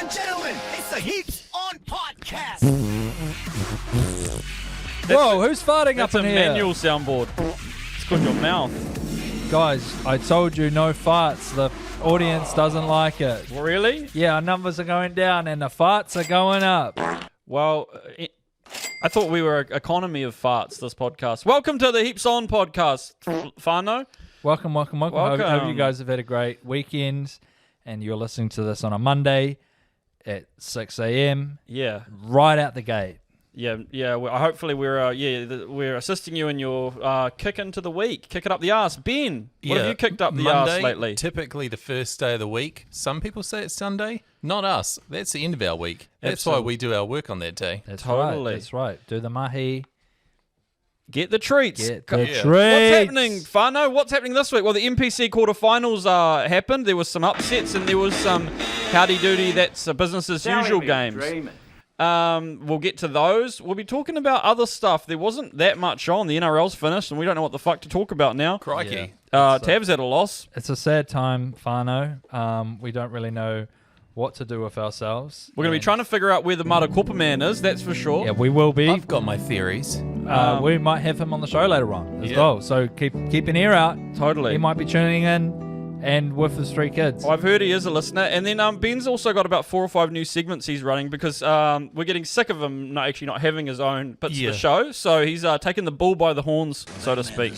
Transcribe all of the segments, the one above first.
and gentlemen, it's the Heaps On Podcast. Whoa, who's farting up That's in a here? manual soundboard. It's called your mouth. Guys, I told you no farts. The audience doesn't like it. Really? Yeah, our numbers are going down and the farts are going up. Well, I thought we were an economy of farts, this podcast. Welcome to the Heaps On Podcast, Fano. Welcome. Hope you guys have had a great weekend and you're listening to this on a Monday at 6 a.m. Yeah. right out the gate. Yeah. Well, hopefully we're assisting you in your kick into the week. Kick it up the arse. Ben, what have you kicked up the Monday, arse lately? Typically the first day of the week. Some people say it's Sunday. Not us. That's the end of our week. That's why we do our work on that day. That's Totally. right. That's right. Do the mahi. Get the treats. Get the treats. What's happening, Fano? What's happening this week? Well, the NPC quarterfinals happened. There was some upsets and there was some howdy-doody, that's a business as usual games. We'll get to those. We'll be talking about other stuff. There wasn't that much on. The NRL's finished and we don't know what the fuck to talk about now. Crikey. Tav's at a loss. It's a sad time, Fano. We don't really know what to do with ourselves. We're going to be trying to figure out where the Mata Kupa man is, that's for sure. Yeah, we will be. I've got my theories. We might have him on the show later on as well. So keep an ear out. Totally. He might be tuning in and with his 3 kids. I've heard he is a listener. And then Ben's also got about 4 or 5 new segments he's running because we're getting sick of him not having his own bits of the show. So he's taken the bull by the horns, so to speak.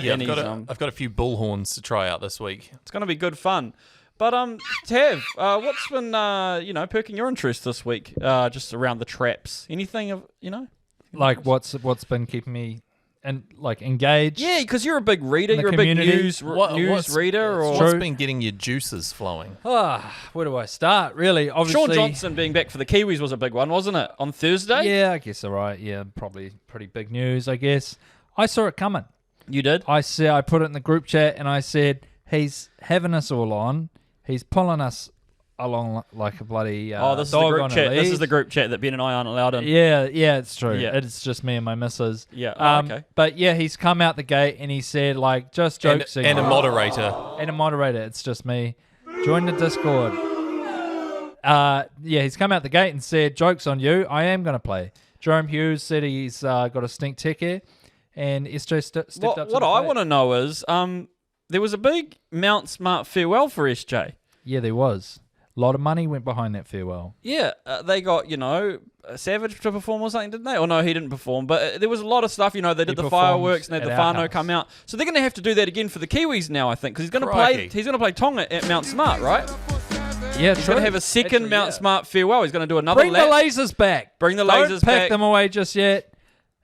Yeah, And I've got a few bullhorns to try out this week. It's going to be good fun. But Tav, what's been perking your interest this week? Just around the traps. Anything of Like what's been keeping me engaged? Yeah, because you're a big reader. In the You're a big community. news reader. Or What's been getting your juices flowing? Where do I start? Really, obviously. Sean Johnson being back for the Kiwis was a big one, wasn't it? On Thursday. Yeah, I guess all right. Yeah, probably pretty big news. I guess I saw it coming. You did. I put it in the group chat and I said he's having us all on. He's pulling us along like a bloody this is the dog group on a chat. This lead. is the group chat that Ben and I aren't allowed in. Yeah, it's true. Yeah. It's just me and my missus. Yeah. Okay. But yeah, he's come out the gate and he said just jokes And a moderator. and a moderator. It's just me. Join the Discord. He's come out the gate and said jokes on you. I am going to play. Jerome Hughes said he's got a stink tick here, and SJ stepped up. To What the I plate. want to know is, there was a big Mount Smart farewell for SJ. Yeah, there was. A lot of money went behind that farewell. Yeah, they got, Savage to perform or something, didn't they? Or no, he didn't perform. But there was a lot of stuff, they did He the performed fireworks and they had at the our whano house. come out. So they're going to have to do that again for the Kiwis now, I think, because he's going to play Tonga at Mount Smart, right? Yeah, He's going to have a second Mount Smart farewell. He's going to do another Bring lap. the lasers back. Bring the Don't lasers pack back. them away just yet.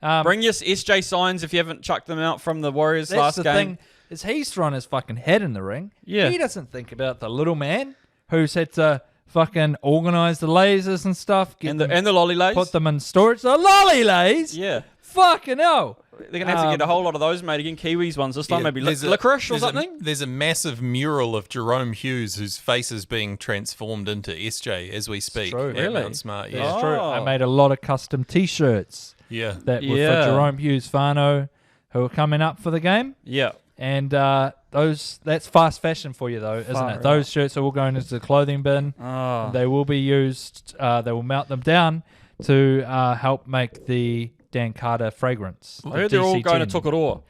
Bring your SJ signs if you haven't chucked them out from the Warriors That's last the game. thing, is he's thrown his fucking head in the ring. Yeah. He doesn't think about the little man who's had to fucking organise the lasers and stuff. And the lolly lays. Put them in storage. The lolly lays? Yeah. Fucking hell. They're going to have to get a whole lot of those made again. Kiwis ones this time. Maybe There's licorice or something. There's a massive mural of Jerome Hughes whose face is being transformed into SJ as we speak. true. At Really? Mount Smart, That's yeah. true. I made a lot of custom T-shirts Yeah. that were Yeah. for Jerome Hughes Fano who are coming up for the game. Yeah. And that's fast fashion for you, though, isn't Far it? Those shirts are all going into the clothing bin. Oh. They will be used. They will melt them down to help make the Dan Carter fragrance. I heard they're all going to DC10. Tokoroa.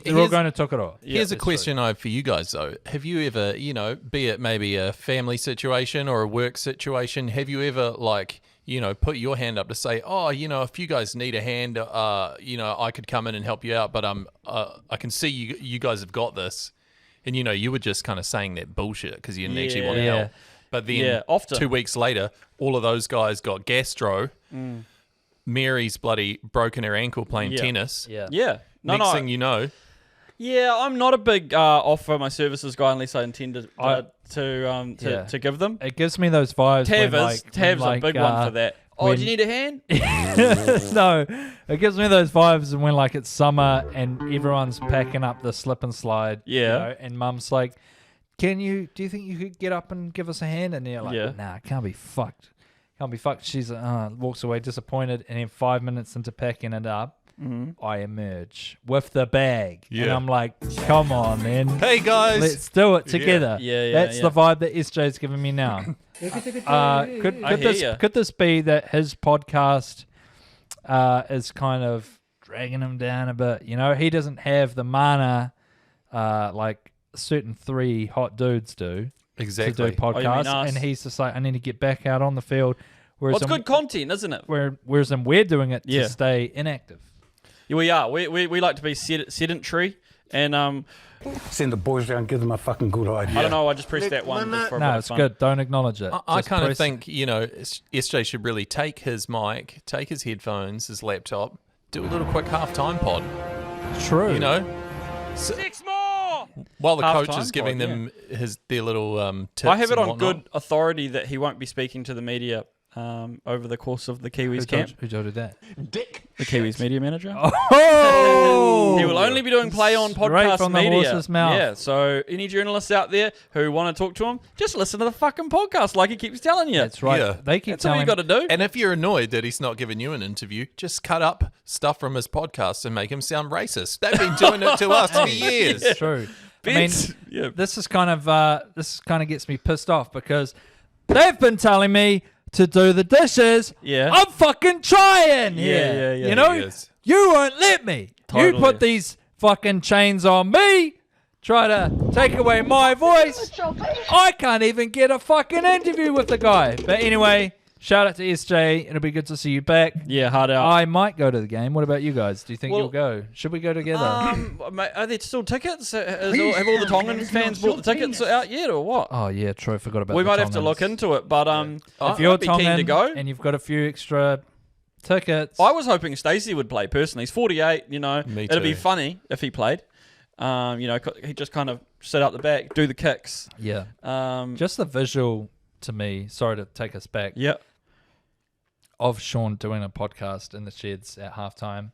They're all going to Tokoroa. Here's a that's question I have for you guys, though. Have you ever, be it maybe a family situation or a work situation, have you ever, put your hand up to say, if you guys need a hand, I could come in and help you out, but I can see you guys have got this. And, you were just kind of saying that bullshit because you didn't actually want to Yeah. help. But then often. 2 weeks later, all of those guys got gastro. Mary's bloody broken her ankle playing tennis. Yeah. Yeah. Next thing you know, Yeah, I'm not a big offer my services guy unless I intend to give them. It gives me those vibes. Tav's a big one for that. Oh, when- do you need a hand? No, it gives me those vibes when it's summer and everyone's packing up the slip and slide. Yeah. And Mum's like, do you think you could get up and give us a hand? And they're like, Yeah. nah, can't be fucked. She's walks away disappointed, and then 5 minutes into packing it up, I emerge with the bag. And Yeah. I'm like, come on, man. hey guys, Let's do it together. Yeah, That's yeah. the vibe that SJ's giving me now. Could this be that his podcast is kind of dragging him down a bit? You know, he doesn't have the mana like certain 3 hot dudes do. Exactly. To do podcasts, and he's just like, I need to get back out on the field. Whereas Well, it's good content, isn't it? Whereas we're doing it to stay inactive. Yeah, we are. We like to be sedentary, and Send the boys down, give them a fucking good idea. I don't know. I just pressed that one. Just for a bit No, of it's fun. good. Don't acknowledge it. I Just kind of press- think, you know, SJ should really take his mic, take his headphones, his laptop, do a little quick halftime pod. True. You know, 6 more. while the coach Halftime is giving pod, them their little tips. I have it and on whatnot. good authority that he won't be speaking to the media over the course of the Kiwis camp. Who told you that? The Kiwis media manager. Oh! He will only be doing play on Straight podcast from the media. horse's mouth. Yeah, so any journalists out there who want to talk to him, just listen to the fucking podcast like he keeps telling you. That's right. Yeah. They keep That's all telling you got to do. And if you're annoyed that he's not giving you an interview, just cut up stuff from his podcast and make him sound racist. They've been doing it to us for years. It's true. I mean, Yeah. this is kind of gets me pissed off because they've been telling me to do the dishes. Yeah. I'm fucking trying here. yeah. You know, Yes. you won't let me. You Totally. put these fucking chains on me. Try to take away my voice. I can't even get a fucking interview with the guy. But anyway, shout out to SJ. It'll be good to see you back. Yeah, hard out. I might go to the game. What about you guys? Do you think Well- you'll go? Should we go together? Mate, are there still tickets? Have all the Tongan fans bought the tickets out yet, or what? Oh yeah, true. Forgot about. We the might have to Tongans. look into it, but If you're I'd be keen to Tongan go. and you've got a few extra tickets, I was hoping Stacey would play personally. He's 48, you know. Me It'd be too. funny if he played. You know, he just kind of sit out the back, do the kicks. yeah, Um, just the visual to me. Sorry to take us back. yeah. Of Sean doing a podcast in the sheds at halftime.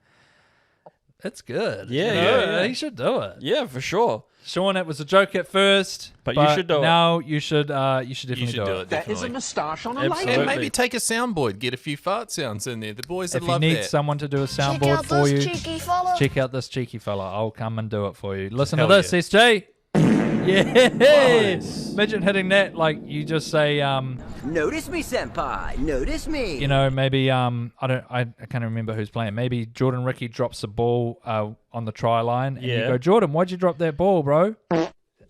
It's good. Yeah, you know? yeah. He should do it. Yeah, for sure. Sean, it was a joke at first, But you should do it. now you should definitely You should do it, That is a definitely. moustache on a Absolutely. And maybe take a soundboard, get a few fart sounds in there. The boys would If you love need that. someone to do a Check soundboard out for this you, cheeky fella. check out this cheeky fella. I'll come and do it for you. Listen Hell to this, yeah. SJ. Yeah. Nice. Imagine hitting that like you just say, Notice me, senpai. Notice me. you know, maybe I can't remember who's playing. Maybe Jordan Ricky drops the ball on the try line, and you Yeah. go, Jordan, why'd you drop that ball, bro?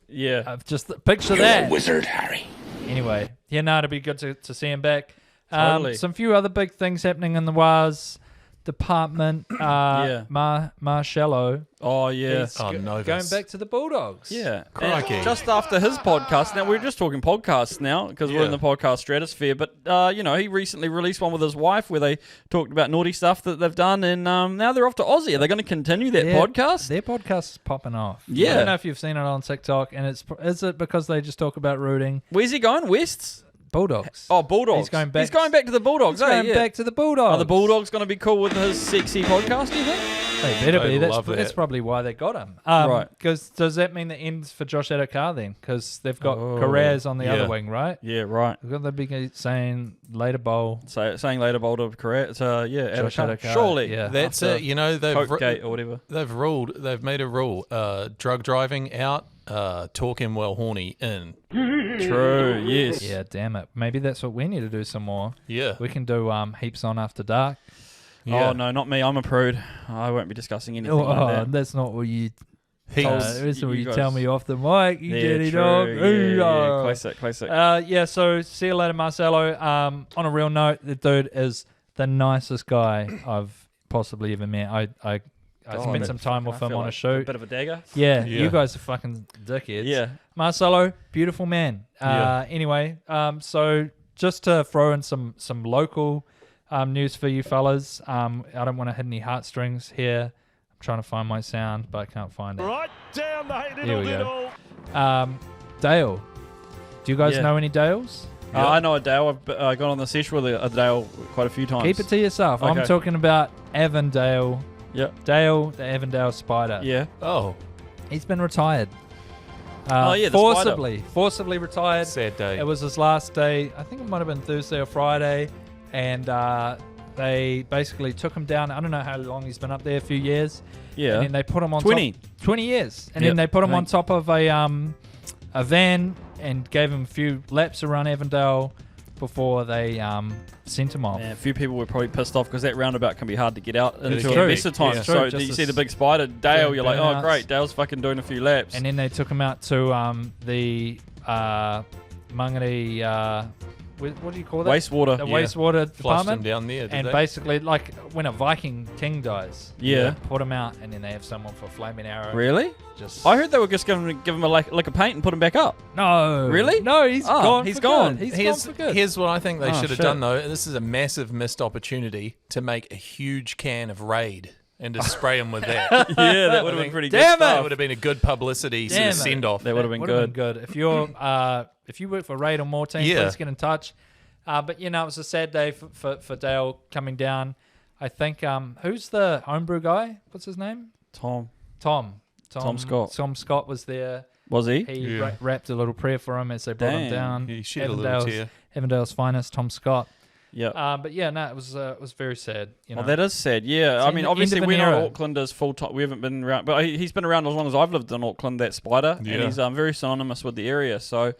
Yeah. Just picture that. Wizard, Harry. Anyway, yeah, no, it'd be good to see him back. Totally. Some few other big things happening in the WAS department. Yeah. Marcello. Oh, yeah. is Oh, going Novus. back to the Bulldogs. Yeah. Crikey. And just after his podcast, now we're just talking podcasts now because we're in Yeah. the podcast stratosphere, but, you know, he recently released one with his wife where they talked about naughty stuff that they've done, and now they're off to Aussie. Are they going to continue that podcast? Their podcast is popping off. Yeah. I don't know if you've seen it on TikTok, and is it because they just talk about rooting Where's he going? Wests? Bulldogs? Oh, Bulldogs. He's going back. He's going back to the Bulldogs, He's going yeah. back to the Bulldogs. Are the Bulldogs going to be cool with his sexy podcast, do you think? They better be. I love That's that. probably why they got him. Right. Because does that mean the ends for Josh Adokar then? Because they've got Oh. Carraz on the Yeah. other wing, right? Yeah, right. They're going to be saying later bowl. Saying later Boulder correct. Yeah, Josh Adokar. Adokar, Surely. yeah. That's After it. You know, Cokegate or whatever. they've made a rule. Drug driving out, talking while horny in. True, yes. Yeah, damn it. Maybe that's what we need to do some more. Yeah. We can do heaps on after dark. Yeah. Oh, no, not me. I'm a prude. I won't be discussing anything Oh, like that. that's not what you. Heaps. That's what you you guys- tell me off the mic. You Yeah, dirty true. dog. Yeah. Classic. Yeah, so see you later, Marcelo. On a real note, the dude is the nicest guy I've possibly ever met. I spent some time with him on a A shoot. bit of a dagger. Yeah, Yeah. you guys are fucking dickheads. Yeah. Marcelo, beautiful man. Yeah. Anyway, so just to throw in some local news for you fellas. I don't want to hit any heartstrings here. I'm trying to find my sound, but I can't find it. Right down the Here we go. Dale. Do you guys Yeah. know any Dales? I know a Dale. I got on the sesh with a Dale quite a few times. Keep it to yourself. I'm Okay. talking about Avondale. Yep. Dale, the Avondale Spider. Yeah. Oh, He's been retired. Oh, yeah, the Forcibly retired. sad day. It was his last day. I think it might have been Thursday or Friday. And they basically took him down. I don't know how long he's been up there, a few years. Yeah. And then they put him on 20. top. 20 years. And Yep, then they put him I on think. top of a van and gave him a few laps around Avondale before they sent him off. Yeah, a few people were probably pissed off because that roundabout can be hard to get out into true. at best of times. Yeah. So True, you just see the as- big spider, Dale, you're like, oh, burnouts. great, Dale's fucking doing a few laps. And then they took him out to the Mangere, what do you call that? Wastewater. The Yeah. wastewater Flushed department. him down there, did And they? basically, like when a Viking king dies, Yeah. they put him out, and then they have someone for flaming arrow. Really? Just I heard they were just going to give him a lick of paint and put him back up. no, Really? No, he's Oh, gone. he's for gone. Good. He's Here's, gone for good. here's what I think they Oh, should have shit. done, though. This is a massive missed opportunity to make a huge can of Raid and just spray him with that. Yeah, that would have been pretty good. Damn That stuff. would have been a good publicity sort Damn of it. send-off. That would have been Would've good. If you work for Raid or more team, Yeah. please get in touch. But it was a sad day for Dale coming down. I think who's the homebrew guy? What's his name? Tom. Tom Scott. Tom Scott was there. Was he? He Yeah. rapped a little prayer for him as they brought him Damn. down. He shed a little tear. Avondale's finest, Tom Scott. Yeah. But yeah, no, it was very sad. Well, that is sad. Yeah, I mean, end obviously of an we know era. Auckland is full time. We haven't been around, but he's been around as long as I've lived in Auckland. That spider, Yeah. and he's very synonymous with the area. So,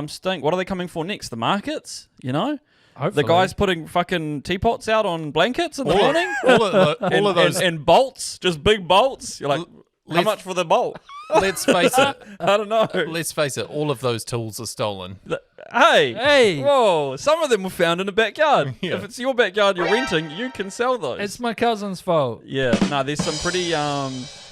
stink. What are they coming for next? The markets, you know? Hopefully. The guys putting fucking teapots out on blankets in the All morning. of those. and bolts, just big bolts. You're like, how let's- much for the bolt? Let's face it. I don't know. Let's face it. All of those tools are stolen. Hey, whoa! Some of them were found in the backyard. Yeah. If it's your backyard you're renting, you can sell those. It's my cousin's fault. Yeah, no, there's some pretty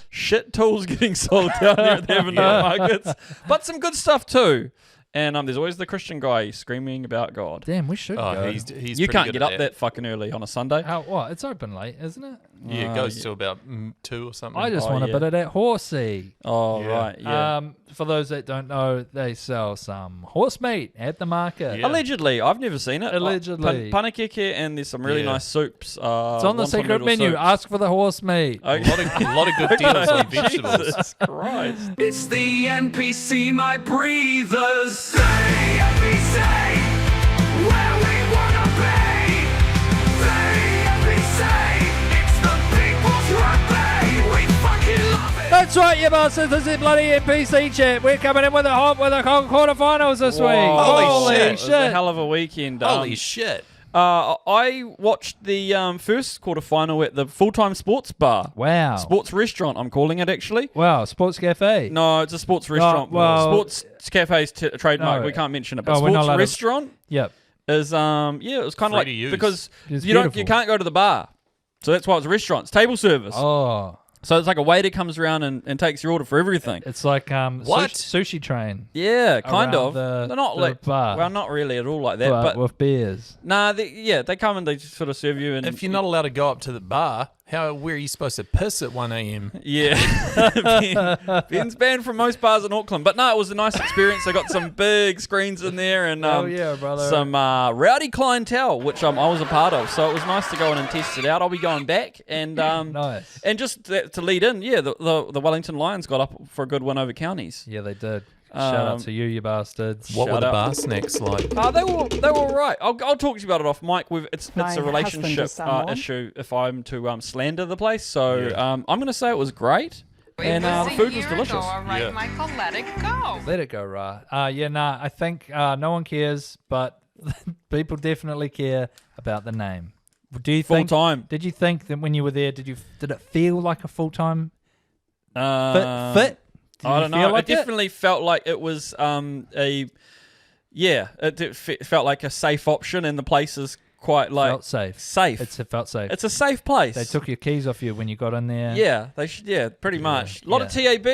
shit tools getting sold down there at the Avondale markets, but some good stuff too. And there's always the Christian guy screaming about God. Damn, we should go. Oh, he's You pretty can't good get at up that fucking early on a Sunday. What? It's open late, isn't it? Yeah, it goes to about 2 or something. I just Oh, want a yeah. bit of that horsey. Oh, Yeah. right, yeah. For those that don't know, they sell some horse meat at the market. Yeah. Allegedly, I've never seen it. Allegedly. Panakeke, and there's some really Yeah. nice soups. It's on the wonton secret noodle menu. soups. Ask for the horse meat. A lot of good deals on vegetables. Jesus Christ. It's the NPC, my breathers. Say NPC, where we wanna be. Say NPC, it's the people's rugby. We fucking love it. That's right, you bastards. This is bloody NPC chat. We're coming in with the quarterfinals this week. Holy shit. It was a hell of a weekend. Holy shit. I watched the first quarterfinal at the full-time sports bar. Wow. Sports restaurant, I'm calling it, actually. Wow, Sports Cafe. No, it's a sports restaurant. well- Sports cafe's trademark. No. We can't mention it. But Oh, we're not sports allowed to- restaurant Yep. is it was kind of Free like to use. because It's you beautiful. can't go to the bar, so that's why it's a restaurant. It's table service. Oh, So it's like a waiter comes around and takes your order for everything. it's like What? sushi train, Yeah, kind around of. the- They're not the like bar. well, not really at all like that. but But with beers. nah, they come and they just sort of serve you. And If you're not allowed to go up to the bar, where are you supposed to piss at 1 a.m.? yeah, Ben's banned from most bars in Auckland. But no, it was a nice experience. They got some big screens in there and Oh, yeah, brother. some rowdy clientele, which I was a part of. So it was nice to go in and test it out. I'll be going back and Nice. And just to lead in, yeah, the Wellington Lions got up for a good win over Counties. Yeah, they did. Shout out to you bastards. What were Shout the out. bar snacks like? They were all right. I'll talk to you about it off mic. It's My a relationship husband is someone. issue if I'm to slander the place. So I'm going to say it was great, and the food was delicious. Yeah. Michael, let it go. Let it go, Ra. I think no one cares, but people definitely care about the name. Do you Full think? time. Did you think that when you were there, did it feel like a full time fit? Did I you don't feel know. like It definitely felt like it was it felt like a safe option, and the place is quite like felt safe. safe. It felt safe. It's a safe place. They took your keys off you when you got in there. Yeah, they should. Yeah, pretty much. A lot of yeah. TAB,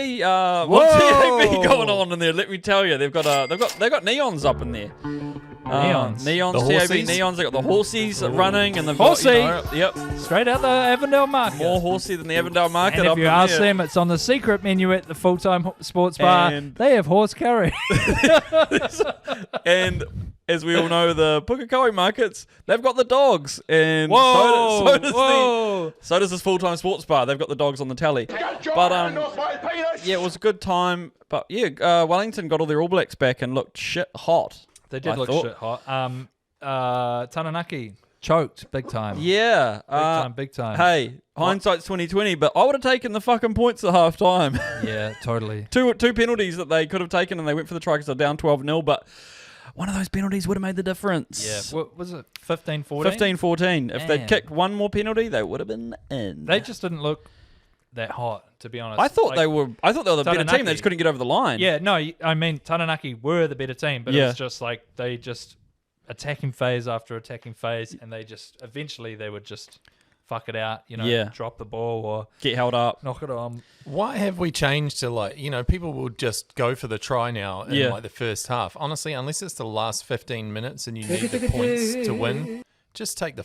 lot of TAB going on in there. Let me tell you, they've got neons up in there. Neons? Neons, The TAB horsies? neons. They got the horsies running, and they've Horsey? got, yep, Straight out the Avondale market. more horsey than the Avondale market. and if up you in ask there. them, it's on the secret menu at the full-time sports bar. And- They have horse curry. And as we all know, the Pukekohe markets, they've got the dogs, and Whoa, so does this full-time sports bar. They've got the dogs on the tally. But yeah, it was a good time. But yeah, Wellington got all their All Blacks back and looked shit hot. They did I look thought. shit hot. Taranaki choked big time. Yeah, Big time. Hey, hindsight's 2020, but I would have taken the fucking points at half time. Yeah, totally. two penalties that they could have taken, and they went for the try because they're down 12-0. But one of those penalties would have made the difference. Yeah. What was it? 15-14? 15-14. If they'd Man. kicked one more penalty, they would have been in. They just didn't look that hot, to be honest. I thought Like, they were. I thought they were the better team. Taranaki. They just couldn't get over the line. Yeah, no, I mean, Taranaki were the better team, but it Yeah. was just like they just attacking phase after attacking phase, and they just eventually they would just fuck it out, Yeah. drop the ball or Get held up. knock it on. Why have we changed to like, people will just go for the try now in Yeah. like the first half? Honestly, unless it's the last 15 minutes and you need the points to win, just take the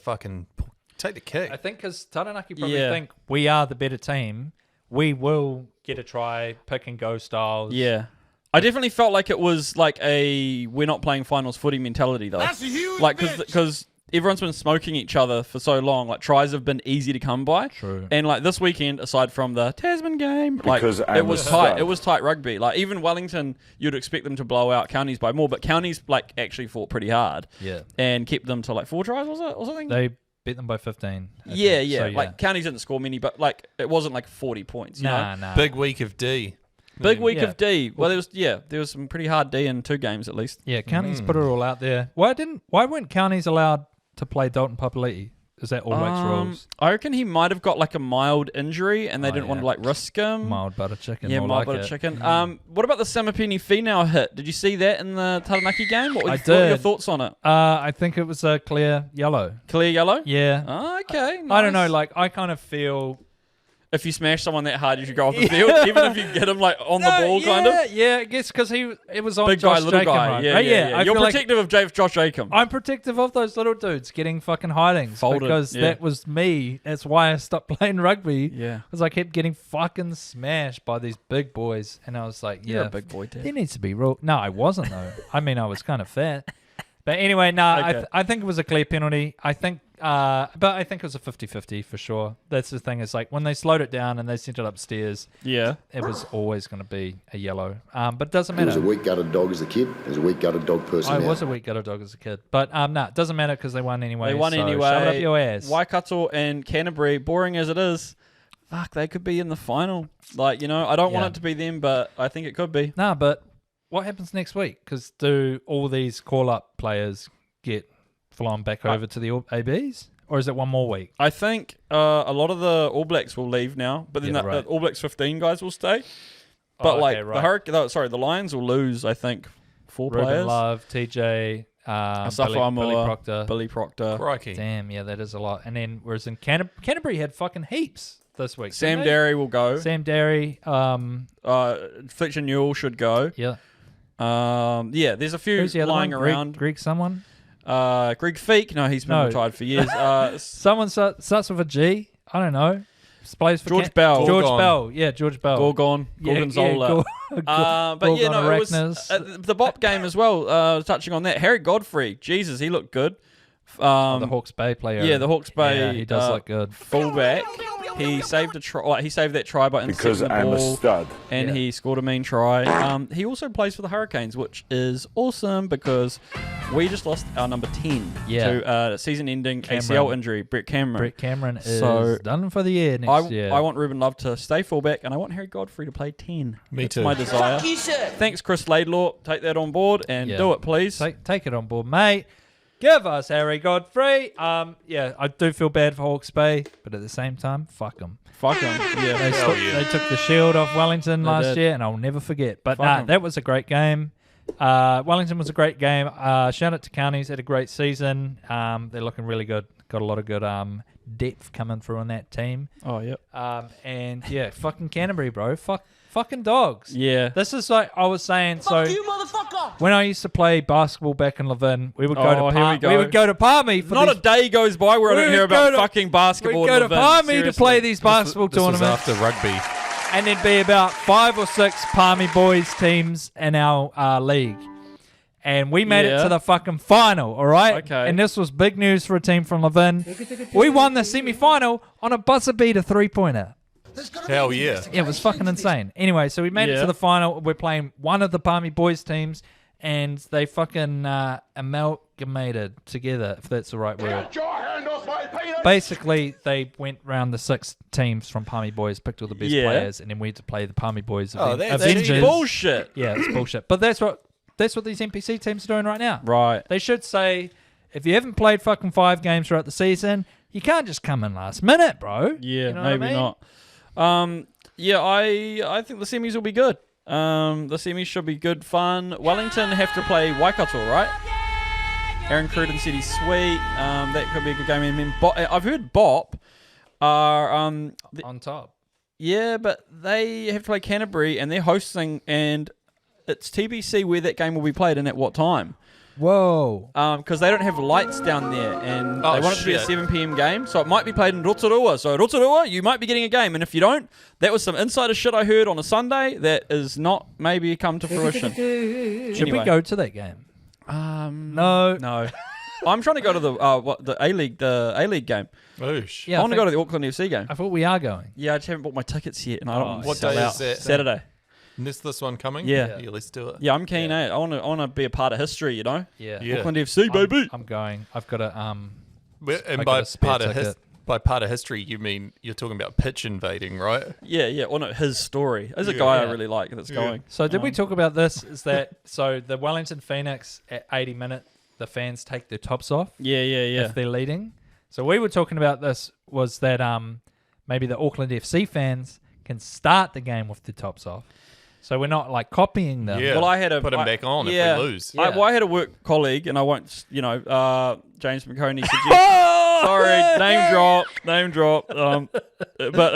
kick. I think because Taranaki probably Yeah. think we are the better team, we will get a try, pick and go styles. Yeah. I definitely felt like it was like a we're not playing finals footy mentality though. That's a huge Like bitch. because everyone's been smoking each other for so long. Like tries have been easy to come by. True. And like this weekend, aside from the Tasman game, like Because it I'm was a tight. stud. It was tight rugby. Like even Wellington, you'd expect them to blow out Counties by more, but Counties like actually fought pretty hard. Yeah. And kept them to like 4 tries, was it, or something? They beat them by 15. I yeah, think. yeah. So, Like Counties didn't score many, but like it wasn't like 40 points. You know? nah. Big week of D. Big week Yeah. of D. Well, there was some pretty hard D in 2 games at least. Yeah, counties put it all out there. Why weren't counties allowed to play Dalton Papali'i? Is that All Blacks rules? I reckon he might have got like a mild injury, and they Oh, didn't want yeah. to like risk him. Mild butter chicken. Yeah, more mild like butter it. chicken. What about the Samapeni Finau hit? Did you see that in the Taranaki game? What were I what were your did. thoughts on it? I think it was a clear yellow. Clear yellow? Yeah. Oh, okay. I don't know. nice. Like, I kind of feel. If you smash someone that hard, you should go off the field, even if you get him like on the ball, kind of. Yeah, I guess because it was on Big Josh guy, little Jacob, guy. right? Yeah, Right? yeah, yeah. I You're feel like protective of Josh Jacob. I'm protective of those little dudes getting fucking hidings Folded, because yeah. that was me. That's why I stopped playing rugby. Yeah. Because I kept getting fucking smashed by these big boys, and I was like, You're yeah, a big boy, Dad. there needs to be rule. No, I wasn't though. I mean, I was kind of fat. But anyway, Okay. I think it was a clear penalty. I think, but I think it was a 50-50 for sure. That's the thing. Is like when they slowed it down and they sent it upstairs, Yeah. it was always going to be a yellow. But it doesn't He was a matter. weak-gutted dog as a kid. He was a weak-gutted dog person I now. was a weak gutter dog as a kid. But no, it doesn't matter because they won anyway. They won so anyway. Shove it up your ass. Waikato and Canterbury, boring as it is, fuck, they could be in the final. Like, I don't want Yeah. it to be them, but I think it could be. Nah, but what happens next week? Because do all these call-up players get flown back over to the ABs? Or is it one more week? I think a lot of the All Blacks will leave now, but then Yeah, the right. All Blacks 15 guys will stay. Oh, But okay, the right. the Lions will lose, I think, 4 Ruben players. Love, TJ, Asafa Billy Aumua, Proctor. Billy Proctor, Crikey. Damn, yeah, that is a lot. And then whereas in Canterbury had fucking heaps this week. Sam didn't they? Derry will go. Sam Derry. Fletcher Newell should go. Yeah. There's a few Who's the other lying one? around. Greg someone? Greg Feek, no, he's been No. retired for years. Someone starts with a G. I don't know. Plays for George Bell. George Gorgon. Bell. Yeah, George Bell. Gorgon, Gorgonzola. But yeah, no, it was Arachnas. the Bop game as well. Touching on that, Harry Godfrey, Jesus, he looked good. The Hawke's Bay player. Yeah, the Hawke's Bay. Yeah, he does look good. Fullback. He saved a try. He saved that try by intercepting Because the I'm a ball, stud. and Yeah. he scored a mean try. He also plays for the Hurricanes, which is awesome because we just lost our number 10 Yeah. to season-ending Cameron. ACL injury, Brett Cameron. Brett Cameron is So, done for the year next year. I want Ruben Love to stay fullback, and I want Harry Godfrey to play 10. Me That's too. my desire. Thanks, Chris Laidlaw. Take that on board and Yeah. do it, please. Take it on board, mate. Give us Harry Godfrey. Yeah, I do feel bad for Hawke's Bay, but at the same time, fuck them. Fuck him. Yeah. They took the shield off Wellington They last did. year, and I'll never forget. But Fuck nah, 'em. that was a great game. Wellington was a great game. Shout out to Counties, had a great season. They're looking really good. Got a lot of good depth coming through on that team. Oh, yep. And yeah, fucking Canterbury, bro. Fucking dogs. Yeah. This is like I was saying. When I used to play basketball back in Levin, we would go Oh, to here we go. we would go to Palmy for Not these, a day goes by where I We don't hear would go about to- fucking basketball. we'd go in to Levin. Palmy to Seriously. play these basketball This was tournaments, after rugby. and there'd be about 5 or 6 Palmy boys teams in our league. And we made it Yeah. to the fucking final, all right? Okay. And this was big news for a team from Levin. We won the semi-final on a buzzer beater 3-pointer. Hell yeah. Yeah, it was fucking insane. Anyway, so we made it Yeah. to the final. We're playing one of the Palmy boys teams, and they fucking amalgamated together, if that's the right word. Basically, they went round the 6 teams from Palmy boys, picked all the best Yeah. players, and then we had to play the Palmy boys Oh, that's Avengers. bullshit. Yeah, it's bullshit. But that's what that's what these NPC teams are doing right now. Right. They should say, if you haven't played fucking 5 games throughout the season, you can't just come in last minute, bro. Yeah, You know what I maybe mean? not. Yeah, I think the semis will be good. The semis should be good fun. Wellington have to play Waikato, right? Aaron Cruden said he's sweet. That could be a good game. And then I've heard Bop are On top. yeah, but they have to play Canterbury and they're hosting, and it's TBC where that game will be played and at what time. Whoa. Because they don't have lights down there, and Oh, they want it to be a shit. 7 p.m. game, so it might be played in Rotorua. So Rotorua, you might be getting a game, and if you don't, that was some insider shit I heard on a Sunday that is not maybe come to fruition. Should we go to that game? No. No. I'm trying to go to the A-League game. Oosh. Yeah, I want to think- go to the Auckland FC game. I thought we are going. Yeah, I just haven't bought my tickets yet, and I don't want to What sell day out. is that? Saturday. This one coming? Yeah. Let's do it. Yeah, I'm keen. I want to be a part of history. You know. Yeah. Yeah. Auckland FC, baby. I'm going. I've got to And I by got a spare part of ticket. by part of history, you mean you're talking about pitch invading, right? Yeah. Well, no, his story. There's a guy I Yeah. really like that's going. So did we talk about this? Is that so? The Wellington Phoenix at 80 minute, the fans take their tops off Yeah. if they're leading. So we were talking about this was that maybe the Auckland FC fans can start the game with their tops off. So we're not like copying them. Yeah. Well, I had put them back on yeah. if we lose. Yeah. I had a work colleague, and I won't, James McConey suggested. Sorry, name drop. But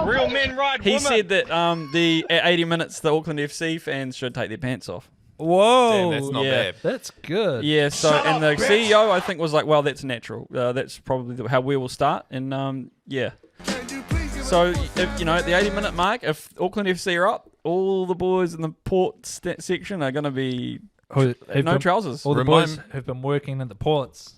Real men ride he said that at 80 minutes, the Auckland FC fans should take their pants off. Whoa. Damn, that's not yeah. bad. That's good. Yeah. So, and the CEO I think was like, well, that's natural. That's probably how we will start. And yeah. So, if, at the 80-minute mark, if Auckland FC are up, all the boys in the port section are going to be Who've no been- trousers. All the Remind- boys who've been working at the ports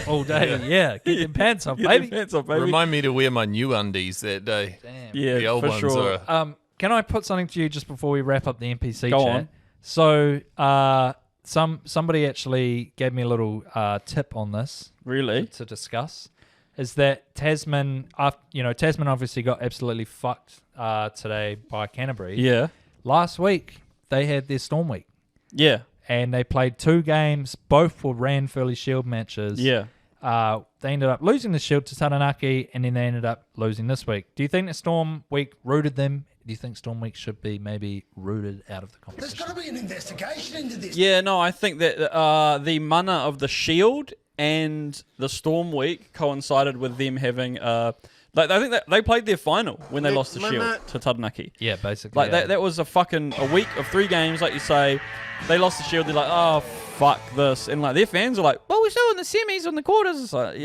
all day. Yeah. Get their pants off, Get their baby. pants off, baby. Remind me to wear my new undies that day. Damn. Yeah, The old for ones sure. are. Can I put something to you just before we wrap up the NPC Go chat? on. So, somebody actually gave me a little tip on this Really? to discuss. Is that Tasman? Tasman obviously got absolutely fucked today by Canterbury. Yeah. Last week they had their Storm Week Yeah. and they played 2 games. Both were Ranfurly Shield matches. Yeah. They ended up losing the Shield to Taranaki, and then they ended up losing this week. Do you think the Storm Week rooted them? Do you think Storm Week should be maybe rooted out of the competition? There's got to be an investigation into this. Yeah, no, I think that the mana of the Shield and the Storm Week coincided with them having I think that they played their final when they lost the Shield to Taranaki. Yeah, basically. Like that was a week of 3 games, like you say. They lost the Shield. They're like, oh fuck this, and like their fans are like, well, we're still in the semis and the quarters. It's like, we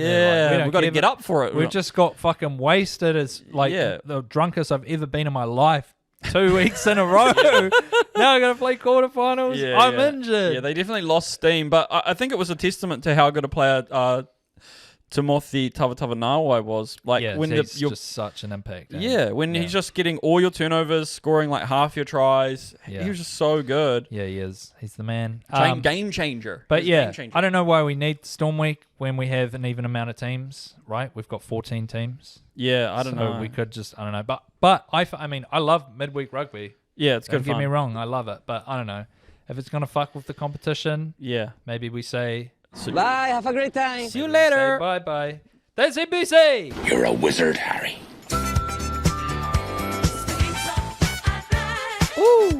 we've got to get up for it. We've just got fucking wasted as the drunkest I've ever been in my life. 2 weeks in a row. Now I got to play quarterfinals. Yeah, I'm yeah. injured. Yeah, they definitely lost steam, but I think it was a testament to how good a player Timothy Tavatavanawai was. Like Yeah, when he's you're just such an impact. when he's just getting all your turnovers, scoring like half your tries. Yeah. He was just so good. Yeah, he is. He's the man. Game changer. But He's a yeah, game changer. I don't know why we need Storm Week when we have an even amount of teams, right? We've got 14 teams. Yeah, I don't know. We could just, I don't know. But I mean, I love midweek rugby. Yeah, it's Don't good get fun. me wrong. I love it. But I don't know. If it's going to fuck with the competition, Yeah. maybe we say, Bye, have a great time. See you later. bye-bye. That's NBC. You're a wizard, Harry.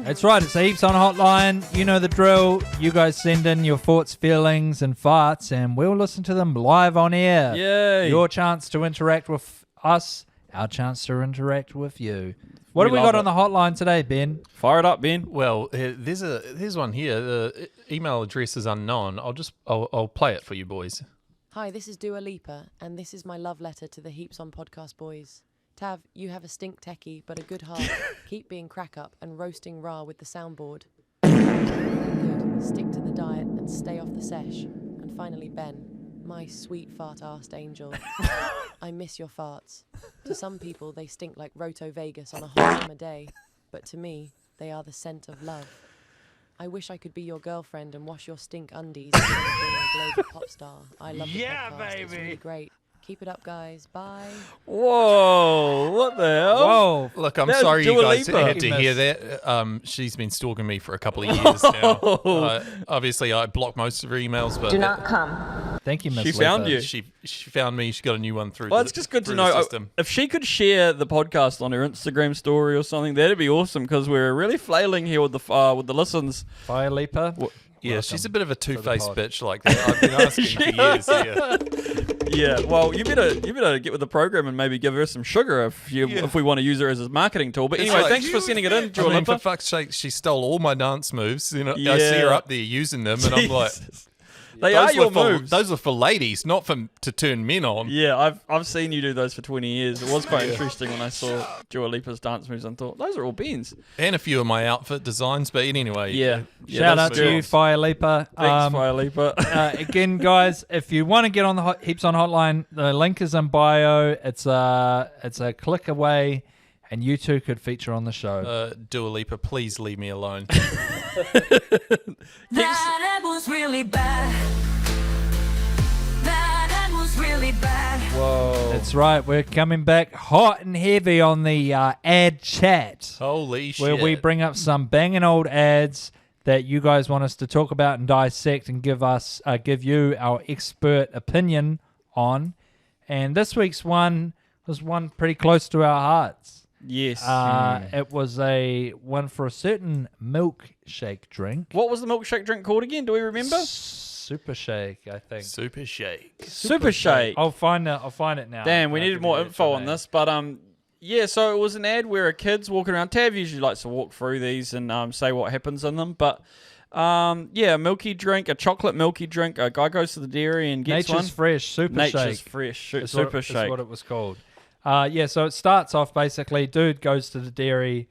That's right. It's the Heaps on Hotline. You know the drill. You guys send in your thoughts, feelings, and farts, and we'll listen to them live on air. Yay. Your chance to interact with us, our chance to interact with you. What We have we love got it. on the hotline today, Ben? Fire it up, Ben. Well, there's one here. The email address is unknown. I'll play it for you boys. Hi, this is Dua Lipa, and this is my love letter to the Heaps on Podcast boys. Tav, you have a stink techie, but a good heart. Keep being crack up and roasting Ra with the soundboard. Good. Stick to the diet and stay off the sesh. And finally, Ben, my sweet fart-arsed angel. I miss your farts. To some people, they stink like Roto Vegas on a hot summer day, but to me, they are the scent of love. I wish I could be your girlfriend and wash your stink undies instead of being a global pop star. I love the podcast. It's really great. Keep it up, guys. Bye. Whoa, what the hell? Whoa. Look, I'm That was sorry you Dua guys Lipa. had to hear that. She's been stalking me for a couple of years now. Obviously, I blocked most of her emails, but Do not come. Thank you, Miss She found Lipa. you. she found me. She got a new one through. Well, it's just good to through the know. system. If she could share the podcast on her Instagram story or something, that'd be awesome because we're really flailing here with the listens. Bye, Lipa. Yeah, she's a bit of a two-faced pod. bitch like that. I've been asking for years. Yeah. Yeah, well, you better get with the program and maybe give her some sugar if we want to use her as a marketing tool. But anyway, like, thanks for sending it in, Dua I mean, Lipa. for fuck's sake, she stole all my dance moves. You know, I see Yeah. her up there using them, and I'm like, Jesus. They are your moves. Those are for ladies, not to turn men on. Yeah, I've seen you do those for 20 years. It was quite interesting when I saw Dua Lipa's dance moves and thought, those are all Ben's. And a few of my outfit designs, but anyway. Yeah. Shout out that's to good. you, Fire Lipa. Thanks, Fire Lipa. Again, guys, if you want to get on the Heaps on Hotline, the link is in bio. It's a click away, and you too could feature on the show. Dua Lipa, please leave me alone. That was really bad. That was really bad. Whoa. That's right. We're coming back hot and heavy on the ad chat, Holy shit. where we bring up some banging old ads that you guys want us to talk about and dissect and give you our expert opinion on. And this week's one was one pretty close to our hearts. Yes. It was a one for a certain milkshake drink. What was the milkshake drink called again? Do we remember? Super Shake, I think. Super shake. Super Shake. I'll find it now. Damn, we I'll needed give more you the info on name. this. But yeah, so it was an ad where a kid's walking around. Tav usually likes to walk through these and say what happens in them. But yeah, a milky drink, a chocolate milky drink. A guy goes to the dairy and gets Nature's one. Fresh Super Nature's Shake. Fresh Is Super what, Shake. is what it was called. Yeah, so it starts off basically, dude goes to the dairy,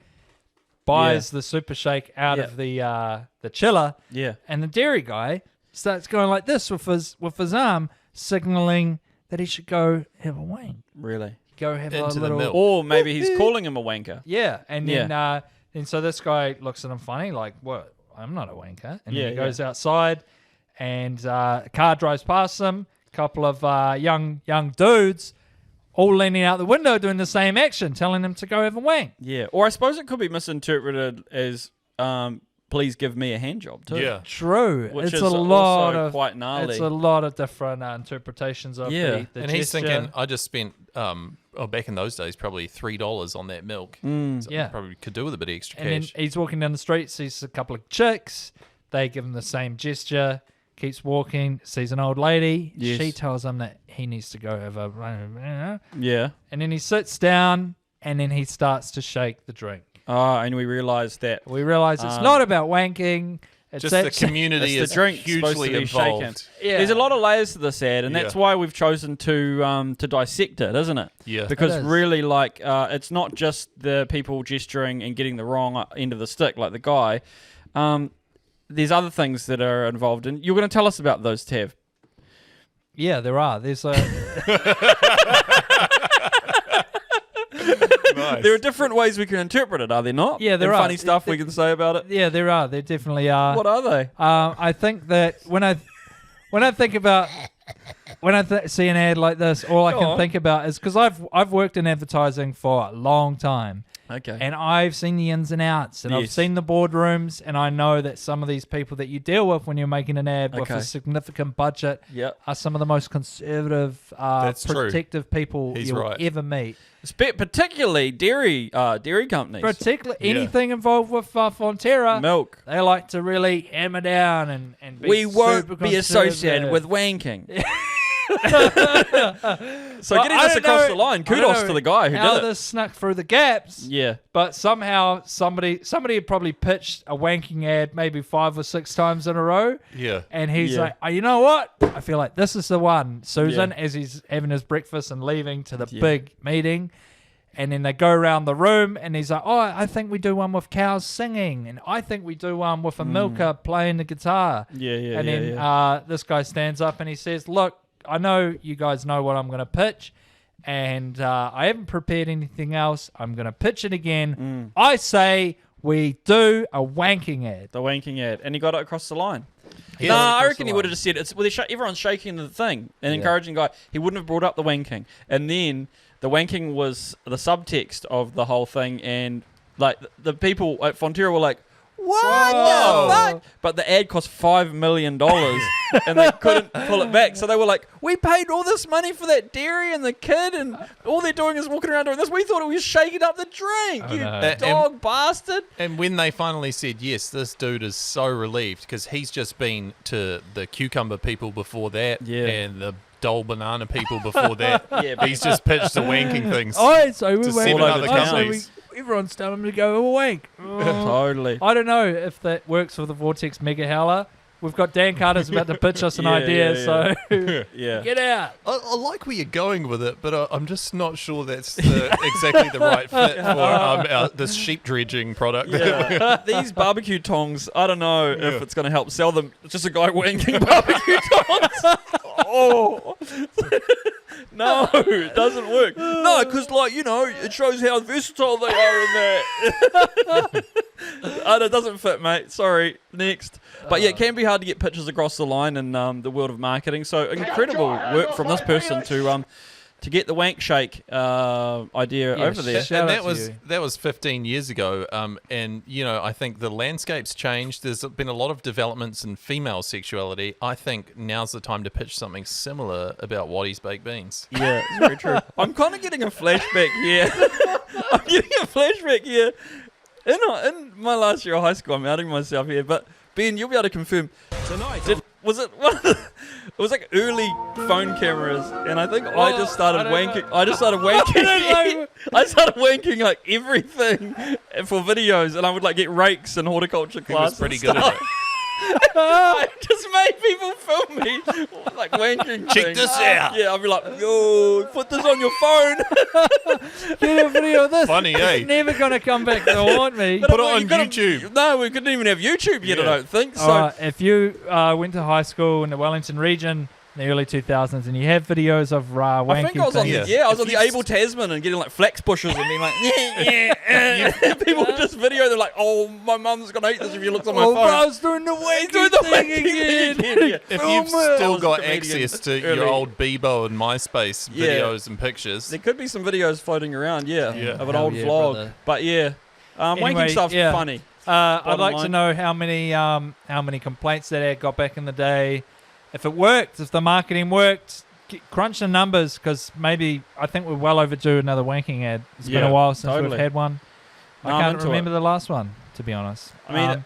buys the Super Shake out of the chiller, Yeah. and the dairy guy starts going like this with his arm, signaling that he should go have a wank. Really? Go have Into a the little milk. Or maybe he's calling him a wanker. Yeah, and then so this guy looks at him funny, like, "What? I'm not a wanker." And then he goes outside, and a car drives past him. A couple of young dudes, all leaning out the window, doing the same action, telling him to go have a wank. Yeah. Or I suppose it could be misinterpreted as please give me a hand job too. Yeah. True, Which it's is a lot also of quite gnarly. It's a lot of different interpretations of the And he's gesture. thinking, I just spent, back in those days, probably $3 on that milk. So Yeah. probably could do with a bit of extra And then cash. he's walking down the street, sees a couple of chicks. They give him the same gesture. Keeps walking, sees an old lady. Yes. She tells him that he needs to go have a... Yeah. And then he sits down, and then he starts to shake the drink. And we realised that We realise it's not about wanking. It's Just the actually- community it's is the drink supposed to hugely be involved. shaken. Yeah. There's a lot of layers to this ad, and that's Yeah. why we've chosen to dissect it, isn't it? Yeah. Because It is. really, like, it's not just the people gesturing and getting the wrong end of the stick, like the guy. There's other things that are involved, and you're going to tell us about those, Tav. Yeah, there are. There's a... There are different ways we can interpret it, are there not? Yeah, there and are. funny stuff we can say about it. Yeah, there are. There definitely are. What are they? I think that when I think about see an ad like this, all I Go can on. think about is because I've worked in advertising for a long time, Okay. and I've seen the ins and outs, and I've Yes. seen the boardrooms, and I know that some of these people that you deal with when you're making an ad with Okay. a significant budget Yep. are some of the most conservative, That's true. protective people He's you'll right. ever meet. Particularly dairy companies. Particularly Yeah. anything involved with Fonterra. Milk. They like to really hammer down and be We won't super be associated conservative. with wanking. So Well, getting I this don't across know- the line, I don't kudos know to the guy who how did it. this snuck through the gaps. Yeah. But somehow somebody had probably pitched a wanking ad maybe 5 or 6 times in a row. Yeah. And he's Yeah. like, oh, you know what? I feel like this is the one. Susan, Yeah. as he's having his breakfast and leaving to the big meeting. And then they go around the room and he's like, oh, I think we do one with cows singing. And I think we do one with a milker playing the guitar. Yeah, yeah, And yeah, then this guy stands up and he says, look, I know you guys know what I'm going to pitch. And I haven't prepared anything else. I'm going to pitch it again. I say we do a wanking ad. The wanking ad. And he got it across the line. Nah, I reckon he would have just said, everyone's shaking the thing and encouraging the guy. He wouldn't have brought up the wanking. And then the wanking was the subtext of the whole thing. And like the people at Fonterra were like, what the fuck? But the ad cost $5 million and they couldn't pull it back. So they were like, we paid all this money for that dairy and the kid and all they're doing is walking around doing this. We thought it was shaking up the drink, you dog bastard. And when they finally said yes, this dude is so relieved because he's just been to the cucumber people before that and the Dole banana people before that. He's just pitched the wanking things so to 7 other companies. Everyone's telling him to go wank. Totally. I don't know if that works for the Vortex Mega Howler. We've got Dan Carter's about to pitch us an idea, so get out. I like where you're going with it, but I'm just not sure that's exactly the right fit for this sheep dredging product. These barbecue tongs, I don't know if it's going to help sell them. It's just a guy wanking barbecue tongs. No, it doesn't work. No, because, it shows how versatile they are in that. It doesn't fit, mate. Sorry. Next. But yeah, it can be hard to get pictures across the line in the world of marketing. So incredible work from this person to get the wank shake idea over there. And that was 15 years ago. And, I think the landscape's changed. There's been a lot of developments in female sexuality. I think now's the time to pitch something similar about Wattie's Baked Beans. Yeah, it's very true. I'm kind of getting a flashback here. In my last year of high school, I'm outing myself here, but Ben, you'll be able to confirm. Was it one of the, it was like early phone cameras, and I think I just started wanking. I started wanking like everything for videos, and I would like get rakes in horticulture class. He was pretty good at it. I just made people film me like wanking. Check this out. Yeah, I'd be like, yo, put this on your phone. Get a video of this. Funny, it's never going to come back to haunt me. Put it on YouTube. No, we couldn't even have YouTube yet, I don't think. So if you went to high school in the Wellington region in the early 2000s and you have videos of wanking I think I was on things. I was on the Abel Tasman and getting like flax bushes and being like, people would just video, they're like, oh, my mum's going to hate this if you look on my phone. I was doing the wanking thing again. If you've still got access to your old Bebo and MySpace videos and pictures. There could be some videos floating around, of an old vlog. Brother. But wanking stuff's funny. I'd like to know how many complaints that ad got back in the day. If it worked, if the marketing worked, crunch the numbers because maybe I think we're well overdue another wanking ad. It's been a while since we've had one. I can't remember the last one, to be honest. I mean,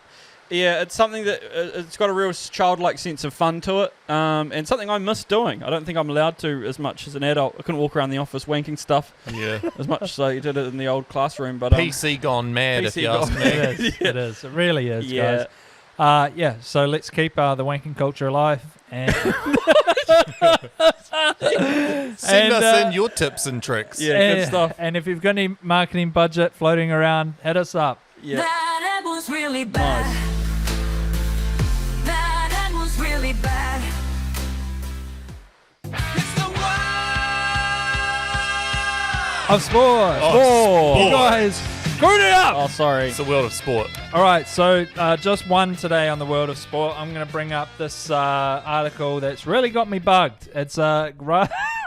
it's something that it's got a real childlike sense of fun to it, and something I miss doing. I don't think I'm allowed to as much as an adult. I couldn't walk around the office wanking stuff as much as I did it in the old classroom. But PC gone mad, if you ask me. It is. It really is, guys. So let's keep the wanking culture alive. And send us in your tips and tricks. Good stuff. And if you've got any marketing budget floating around, hit us up. That was really bad. That was really bad. It's the world Of sport. You guys, screwed it up. Oh, sorry. It's the world of sport. All right, so just one today on the world of sport. I'm going to bring up this article that's really got me bugged. It's Raz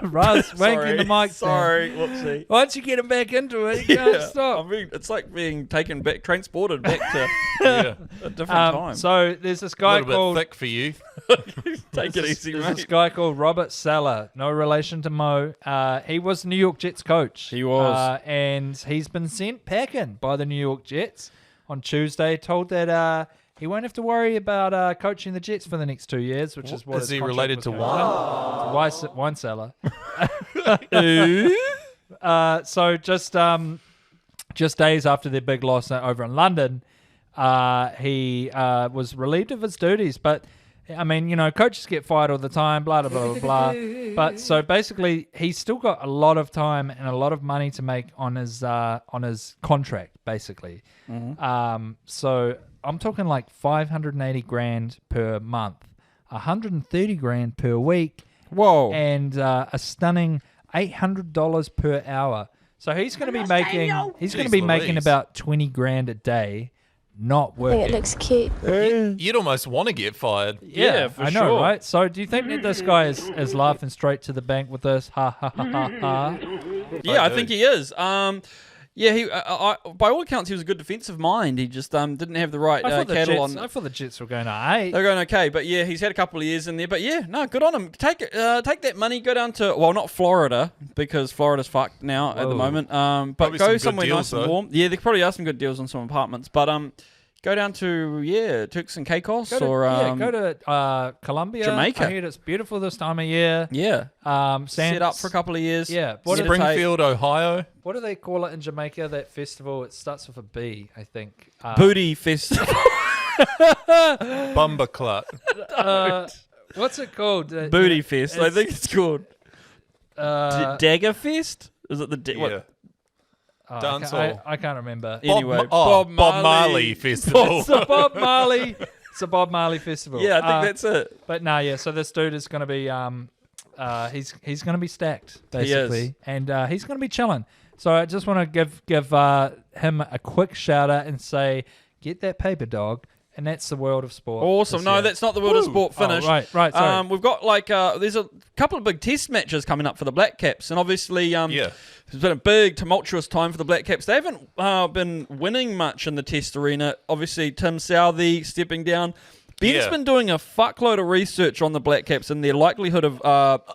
wanking the mic. Sorry, whoopsie. Once you get him back into it, you can't stop. I mean, it's like being transported back to a different time. So there's this guy a little called... bit thick for you. Take it easy, There's mate. this guy called Robert Sala, no relation to Mo. He was New York Jets coach. He was. And he's been sent packing by the New York Jets on Tuesday, told that he won't have to worry about coaching the Jets for the next 2 years, which is what Is his he contract related was to gonna wine? be. Wine seller. So just days after their big loss over in London, he was relieved of his duties. But I mean, coaches get fired all the time, blah, blah, blah, blah. But so basically, he's still got a lot of time and a lot of money to make on his contract, basically. Mm-hmm. So I'm talking like $580,000 per month, $130,000 per week. Whoa. And a stunning $800 per hour. So he's going to be making about $20,000 a day, not working. looks cute. You'd almost want to get fired. Yeah, for I know, sure. right? So do you think that this guy is laughing straight to the bank with this? Ha ha ha ha ha. Yeah, I do. think he is. Yeah, he. By all accounts, he was a good defensive mind. He just didn't have the right I thought cattle on. I thought the Jets were going to 8. They're going okay, but yeah, he's had a couple of years in there. But yeah, no, good on him. Take that money, go down to not Florida because Florida's fucked now at the moment. But Probably go some good somewhere deals, nice and though. warm. Yeah, there probably are some good deals on some apartments. But go down to Turks and Caicos Go to Colombia. Jamaica. I heard it's beautiful this time of year. yeah, Set set up for a couple of years. Yeah. What do, Springfield, Ohio. what do they call it in Jamaica? That festival? It starts with a B, I think. Booty fest. Bumbaclut. What's it called? Booty fest. I it's- think it's called Dagger Fest. Is it the Yeah. Dance hall. I can't remember. Anyway, Bob Marley Festival. It's a Bob Marley. It's a Bob Marley festival. Yeah, I think that's it. But no, yeah. So this dude is going to be he's going to be stacked basically, and he's going to be chilling. So I just want to give him a quick shout out and say, get that paper, dog. And that's the world of sport. Awesome. this No, year. that's not the world of sport finished. Oh, right. Sorry. We've got there's a couple of big test matches coming up for the Black Caps, and obviously it's been a big tumultuous time for the Black Caps. They haven't been winning much in the test arena. Obviously, Tim Southey stepping down. Ben's been doing a fuckload of research on the Black Caps and their likelihood of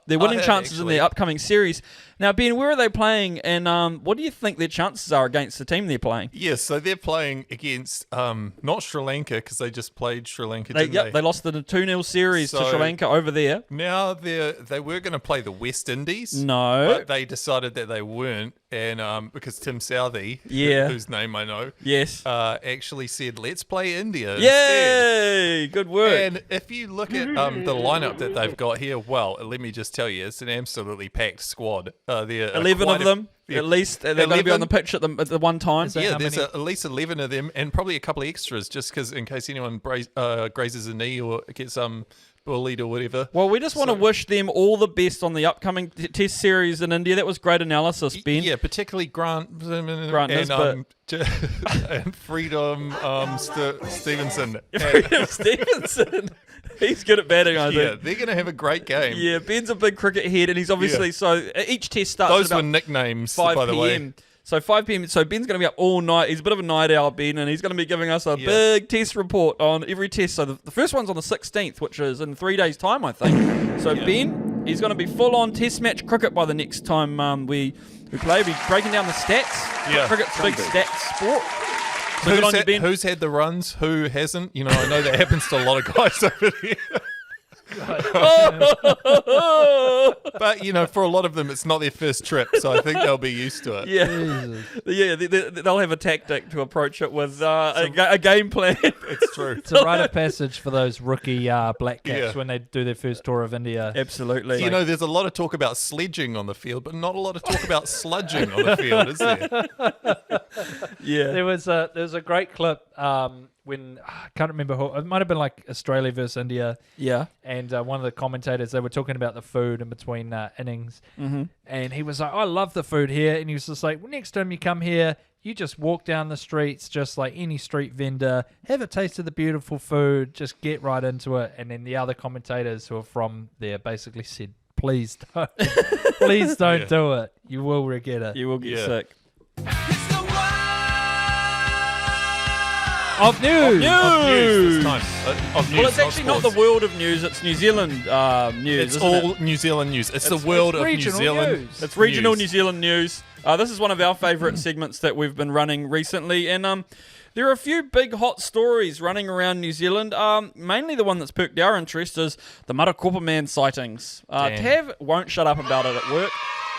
their winning chances in their upcoming series. Now, Ben, where are they playing, and what do you think their chances are against the team they're playing? Yes, so they're playing against not Sri Lanka because they just played Sri Lanka. They didn't lost the 2-0 series to So- Sri Lanka over there. Now they were going to play the West Indies. No. But they decided that they weren't, and because Tim Southey, Yeah. whose name I know, Yes. actually said, "Let's play India." Instead. Yay! Good work. And if you look at the lineup that they've got here, well, let me just tell you, it's an absolutely packed squad. There are 11 quite of them, yeah. at least. They're going to be on 11? the pitch at the one time. that Yeah, how there's many? at least 11 of them, and probably a couple of extras, just because in case anyone grazes a knee or gets bullied or whatever. Well, we just want to wish them all the best on the upcoming test series in India. That was great analysis, Ben. Yeah, particularly Grant and Nisbet. and Freedom Stevenson. Freedom Stevenson. He's good at batting, I Yeah, think. they're going to have a great game. Yeah, Ben's a big cricket head, and he's obviously each test starts Those at were about nicknames, 5 by the way. p.m. So 5 p.m. So Ben's going to be up all night. He's a bit of a night owl, Ben, and he's going to be giving us a big test report on every test. So the first one's on the 16th, which is in 3 days' time, I think. So Ben, he's going to be full-on test match cricket by the next time we play. We'll be breaking down the stats. Yeah. Cricket's a big stats sport. So good on you, Ben. Who's had the runs? Who hasn't? You know, I know that happens to a lot of guys over here. But, you know, for a lot of them, it's not their first trip, so I think they'll be used to it. Yeah, they'll have a tactic to approach it with a game plan. It's true. It's a rite of passage for those rookie Black Caps Yeah. when they do their first tour of India. Absolutely. You know, there's a lot of talk about sledging on the field, but not a lot of talk about sludging on the field, is there? Yeah. There was a great clip when I can't remember who, it might have been like Australia versus India. Yeah. And one of the commentators, they were talking about the food in between innings. Mm-hmm. And he was like, I love the food here. And he was just like, well, next time you come here, you just walk down the streets just like any street vendor, have a taste of the beautiful food, just get right into it. And then the other commentators who are from there basically said, please don't. Please don't do it. You will regret it. You will get sick. Of news! This time. Of news, Well, it's actually not the sports. world of news, it's New Zealand news. It's isn't all it? New Zealand news. It's the world of New regional Zealand. news. It's regional New Zealand news. This is one of our favourite segments that we've been running recently, and there are a few big hot stories running around New Zealand. Mainly the one that's perked our interest is the Marakopa Man sightings. Tav won't shut up about it at work.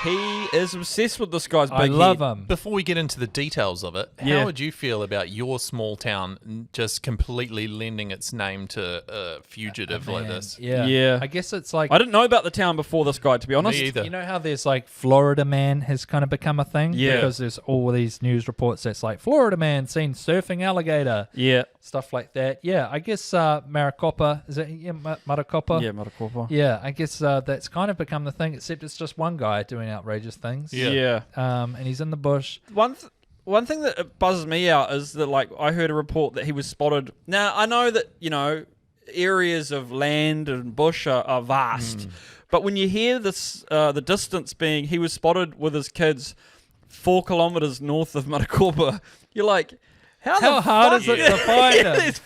He is obsessed with this guy's big I love head. him. Before we get into the details of it, Yeah. how would you feel about your small town just completely lending its name to a fugitive like this? Yeah. I guess it's like, I didn't know about the town before this guy, to be honest. Me either. you know how there's like Florida Man has kind of become a thing? Yeah. Because there's all these news reports that's like Florida Man seen surfing alligator, Yeah. stuff like that. Yeah, I guess Maricopa, is it Maricopa? Yeah, Marakopa. Yeah, I guess that's kind of become the thing, except it's just one guy doing outrageous things. Yeah. And he's in the bush. One one thing that buzzes me out is that, like, I heard a report that he was spotted. Now, I know that, areas of land and bush are vast, but when you hear this, the distance being, he was spotted with his kids 4 kilometers north of Matakopa, you're like, how hard is it to find them? There's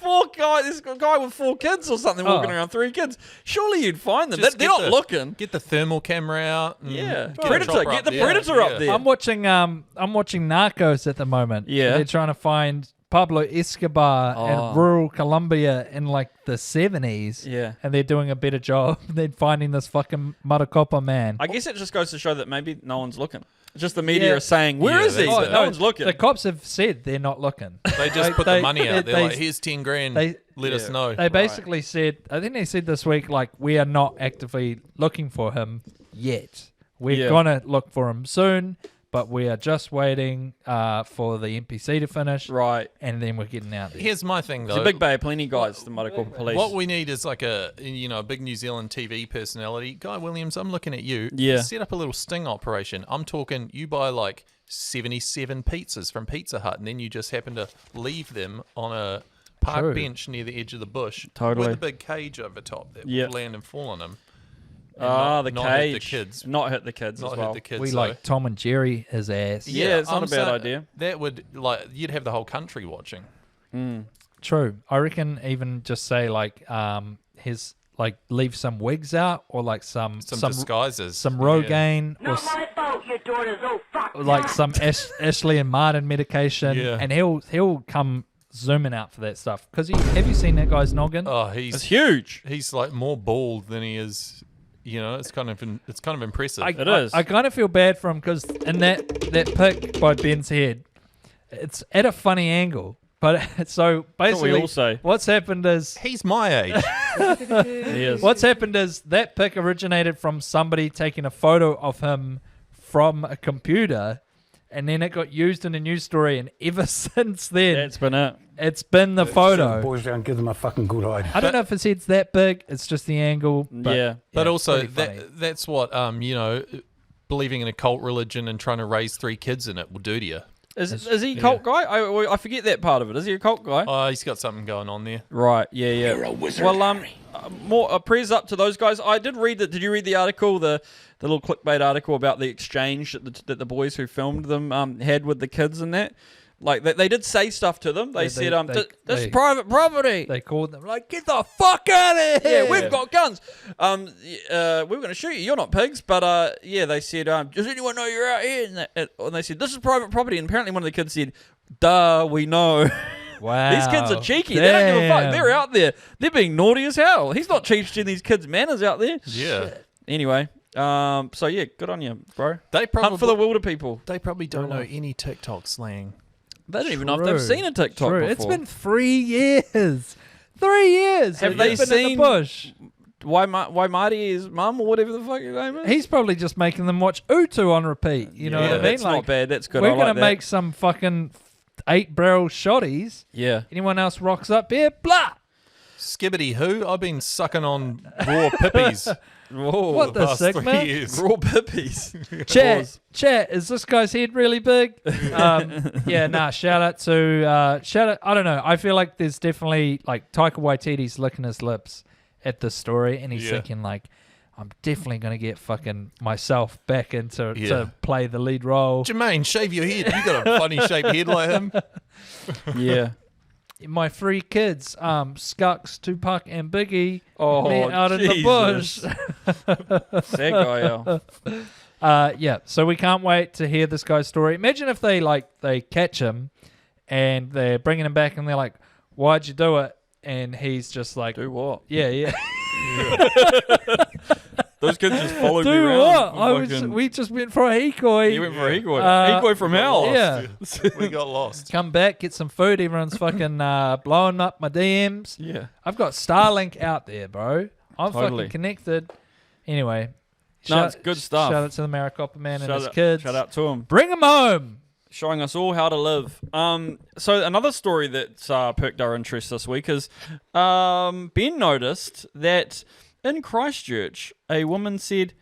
a guy with 4 kids or something walking around, 3 kids. Surely you'd find them. Just They're not looking. Get the thermal camera out. And Get Predator the Predator up there. I'm watching Narcos at the moment. Yeah. They're trying to find Pablo Escobar in rural Colombia in like the 70s. Yeah. And they're doing a better job than finding this fucking Matakopa man. I guess it just goes to show that maybe no one's looking. Just the media are saying, where is he? But no one's looking. The cops have said they're not looking. They just put the money out. They're like, here's 10 grand. Let us know. They basically said, I think they said this week, like, we are not actively looking for him yet. We're going to look for him soon, but we are just waiting for the NPC to finish. Right. And then we're getting out there. Here's my thing, though. It's a big bay of plenty, guys, the Matakopa police. What we need is like a big New Zealand TV personality. Guy Williams, I'm looking at you. Yeah. Set up a little sting operation. I'm talking, you buy like 77 pizzas from Pizza Hut, and then you just happen to leave them on a park bench near the edge of the bush. Totally. With a big cage over top that will land and fall on them. The not cage. hit the kids. Not hit the kids Not as well. hit the kids. We so. like Tom and Jerry his ass. Yeah, it's not I'm a bad saying idea. That would, you'd have the whole country watching. True. I reckon even just say like leave some wigs out or like some disguises. some Rogaine or my fault your daughter's all fucked. like some Ashley and Martin medication, and he'll come zooming out for that stuff. Because have you seen that guy's noggin? Oh, It's huge. He's like more bald than he is. It's kind of impressive. It is. I kind of feel bad for him because in that pic by Ben's head, it's at a funny angle. But so basically, we all say. What's happened is He's my age. He is. what's happened is that pic originated from somebody taking a photo of him from a computer, and then it got used in a news story, and ever since then, That's been it. it's been the Sit the photo. boys down, give them a fucking good idea. I don't know if his head's that big. It's just the angle. But, Yeah. But it's also, pretty funny. that's what, believing in a cult religion and trying to raise 3 kids in it will do to you. Is he a cult guy? I forget that part of it. Is he a cult guy? Oh, he's got something going on there. Right. Yeah. You're a wizard, Well, Harry. more prayers up to those guys. I did read that. Did you read the article, the little clickbait article about the exchange that the boys who filmed them had with the kids and that? Like they did say stuff to them. They said, "This is private property." They called them like, "Get the fuck out of here!" Yeah, we've got guns. We're going to shoot you. You're not pigs. But they said, "Does anyone know you're out here?" And they said, "This is private property." And apparently one of the kids said, "Duh, we know." Wow, These kids are cheeky. They don't give a fuck. Damn. They're out there. They're being naughty as hell. He's not teaching these kids manners out there. Yeah. Anyway, so yeah, good on you, bro. They Hunt for the wilder people. They probably don't know any TikTok slang. They don't even know if they've seen a TikTok True. before. It's been 3 years. 3 years. Have they They've been in seen- the bush? why Marty is mum or whatever the fuck your name is. He's probably just making them watch Utu on repeat. You know what I mean? That's Like, not bad. That's good. we're I like gonna that. make some fucking 8-barrel shotties. Yeah. Anyone else rocks up here? Blah. Skibbity who? I've been sucking on raw pippies Whoa. What the past sick, 3 man? years. Raw pippies. Chat, is this guy's head really big? Shout out to I don't know. I feel like there's definitely like Taika Waititi's licking his lips at this story, and he's thinking like, I'm definitely gonna get fucking myself back into to play the lead role. Jermaine, shave your head. You got a funny shaped head like him. Yeah. My 3 kids, Skux, Tupac, and Biggie, Oh, met out in the bush. Sad guy, yeah. So we can't wait to hear this guy's story. Imagine if they catch him and they're bringing him back and they're like, "Why'd you do it?" And he's just like, Do what? "Yeah." Those kids just followed me Do around. what? We just went for a decoy. You went for a decoy. Decoy from hell. Yeah. We got lost. Come back, get some food. Everyone's fucking blowing up my DMs. Yeah. I've got Starlink out there, bro. I'm Totally. fucking connected. Anyway. No, it's good stuff. Shout out to the Maricopa man and his kids. Shout out to him. Bring them home. Showing us all how to live. So another story that's perked our interest this week is Ben noticed that in Christchurch, a woman said,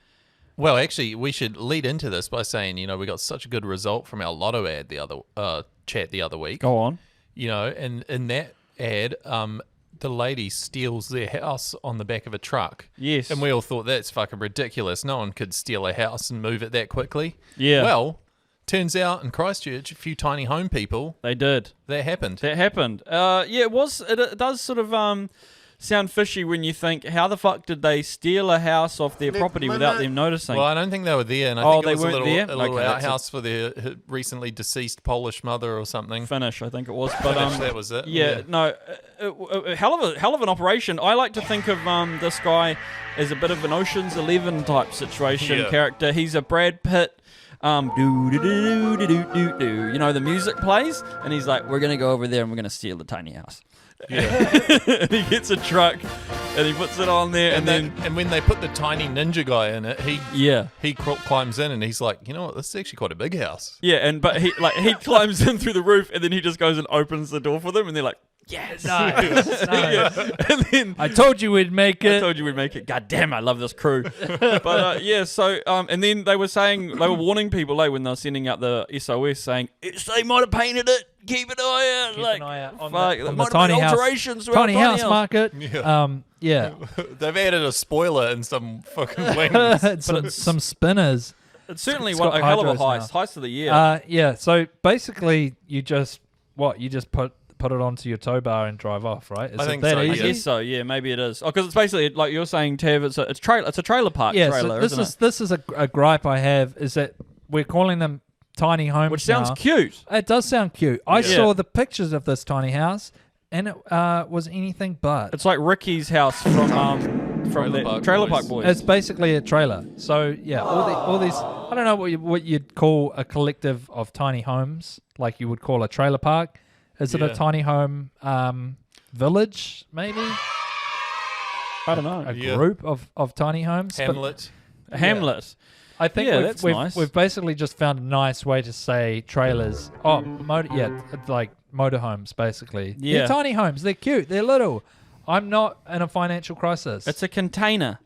Well, actually, we should lead into this by saying, we got such a good result from our lotto ad chat the other week. Go on. And in that ad, the lady steals their house on the back of a truck. Yes. And we all thought that's fucking ridiculous. No one could steal a house and move it that quickly. Yeah. Well, turns out in Christchurch, a few tiny home people, They did. that happened. It was. It does sort of sound fishy when you think, how the fuck did they steal a house off their property without them noticing? Well, I don't think they were there, and I Oh, think they it was weren't there? a little Okay, that's outhouse for their recently deceased Polish mother or something. Finish, I think it was. But Finish, that was it. Yeah, no, hell of an operation. I like to think of this guy as a bit of an Ocean's 11 type situation character. He's a Brad Pitt. Do do do do do do do. The music plays, and he's like, "We're gonna go over there and we're gonna steal the tiny house." Yeah. And he gets a truck and he puts it on there, and then when they put the tiny ninja guy in it, he climbs in and he's like, you know what, this is actually quite a big house. Yeah, but he climbs in through the roof, and then he just goes and opens the door for them, and they're like, yes. Nice. Yeah. And then I told you we'd make it. God damn, I love this crew. But and then they were warning people when they were sending out the SOS saying, they might have painted it. Keep an eye out. Keep an eye out on on the tiny house. Alterations to Tiny our house market. Yeah. They've added a spoiler and some fucking wings. some spinners. It's certainly It's one got a hell of a hydros heist of the year. Yeah. So basically, you just put it onto your tow bar and drive off, right? Is I it think that so, easy? I guess so. Yeah, maybe it is. Because it's basically like you're saying, Tev. It's a trailer park trailer. So this is a gripe I have, is that we're calling them tiny homes, which sounds now. cute. It does sound cute. I saw the pictures of this tiny house, and it was anything but. It's like Ricky's house from Trailer Park Boys. It's basically a trailer. So yeah, all these. I don't know what you'd call a collective of tiny homes, like you would call a trailer park. Is it a tiny home village? Maybe. I don't know. A group of tiny homes. Hamlet. Hamlet. I think that's nice. We've basically just found a nice way to say trailers. Oh, like motorhomes, basically. Yeah. They're tiny homes. They're cute. They're little. I'm not in a financial crisis. It's a container.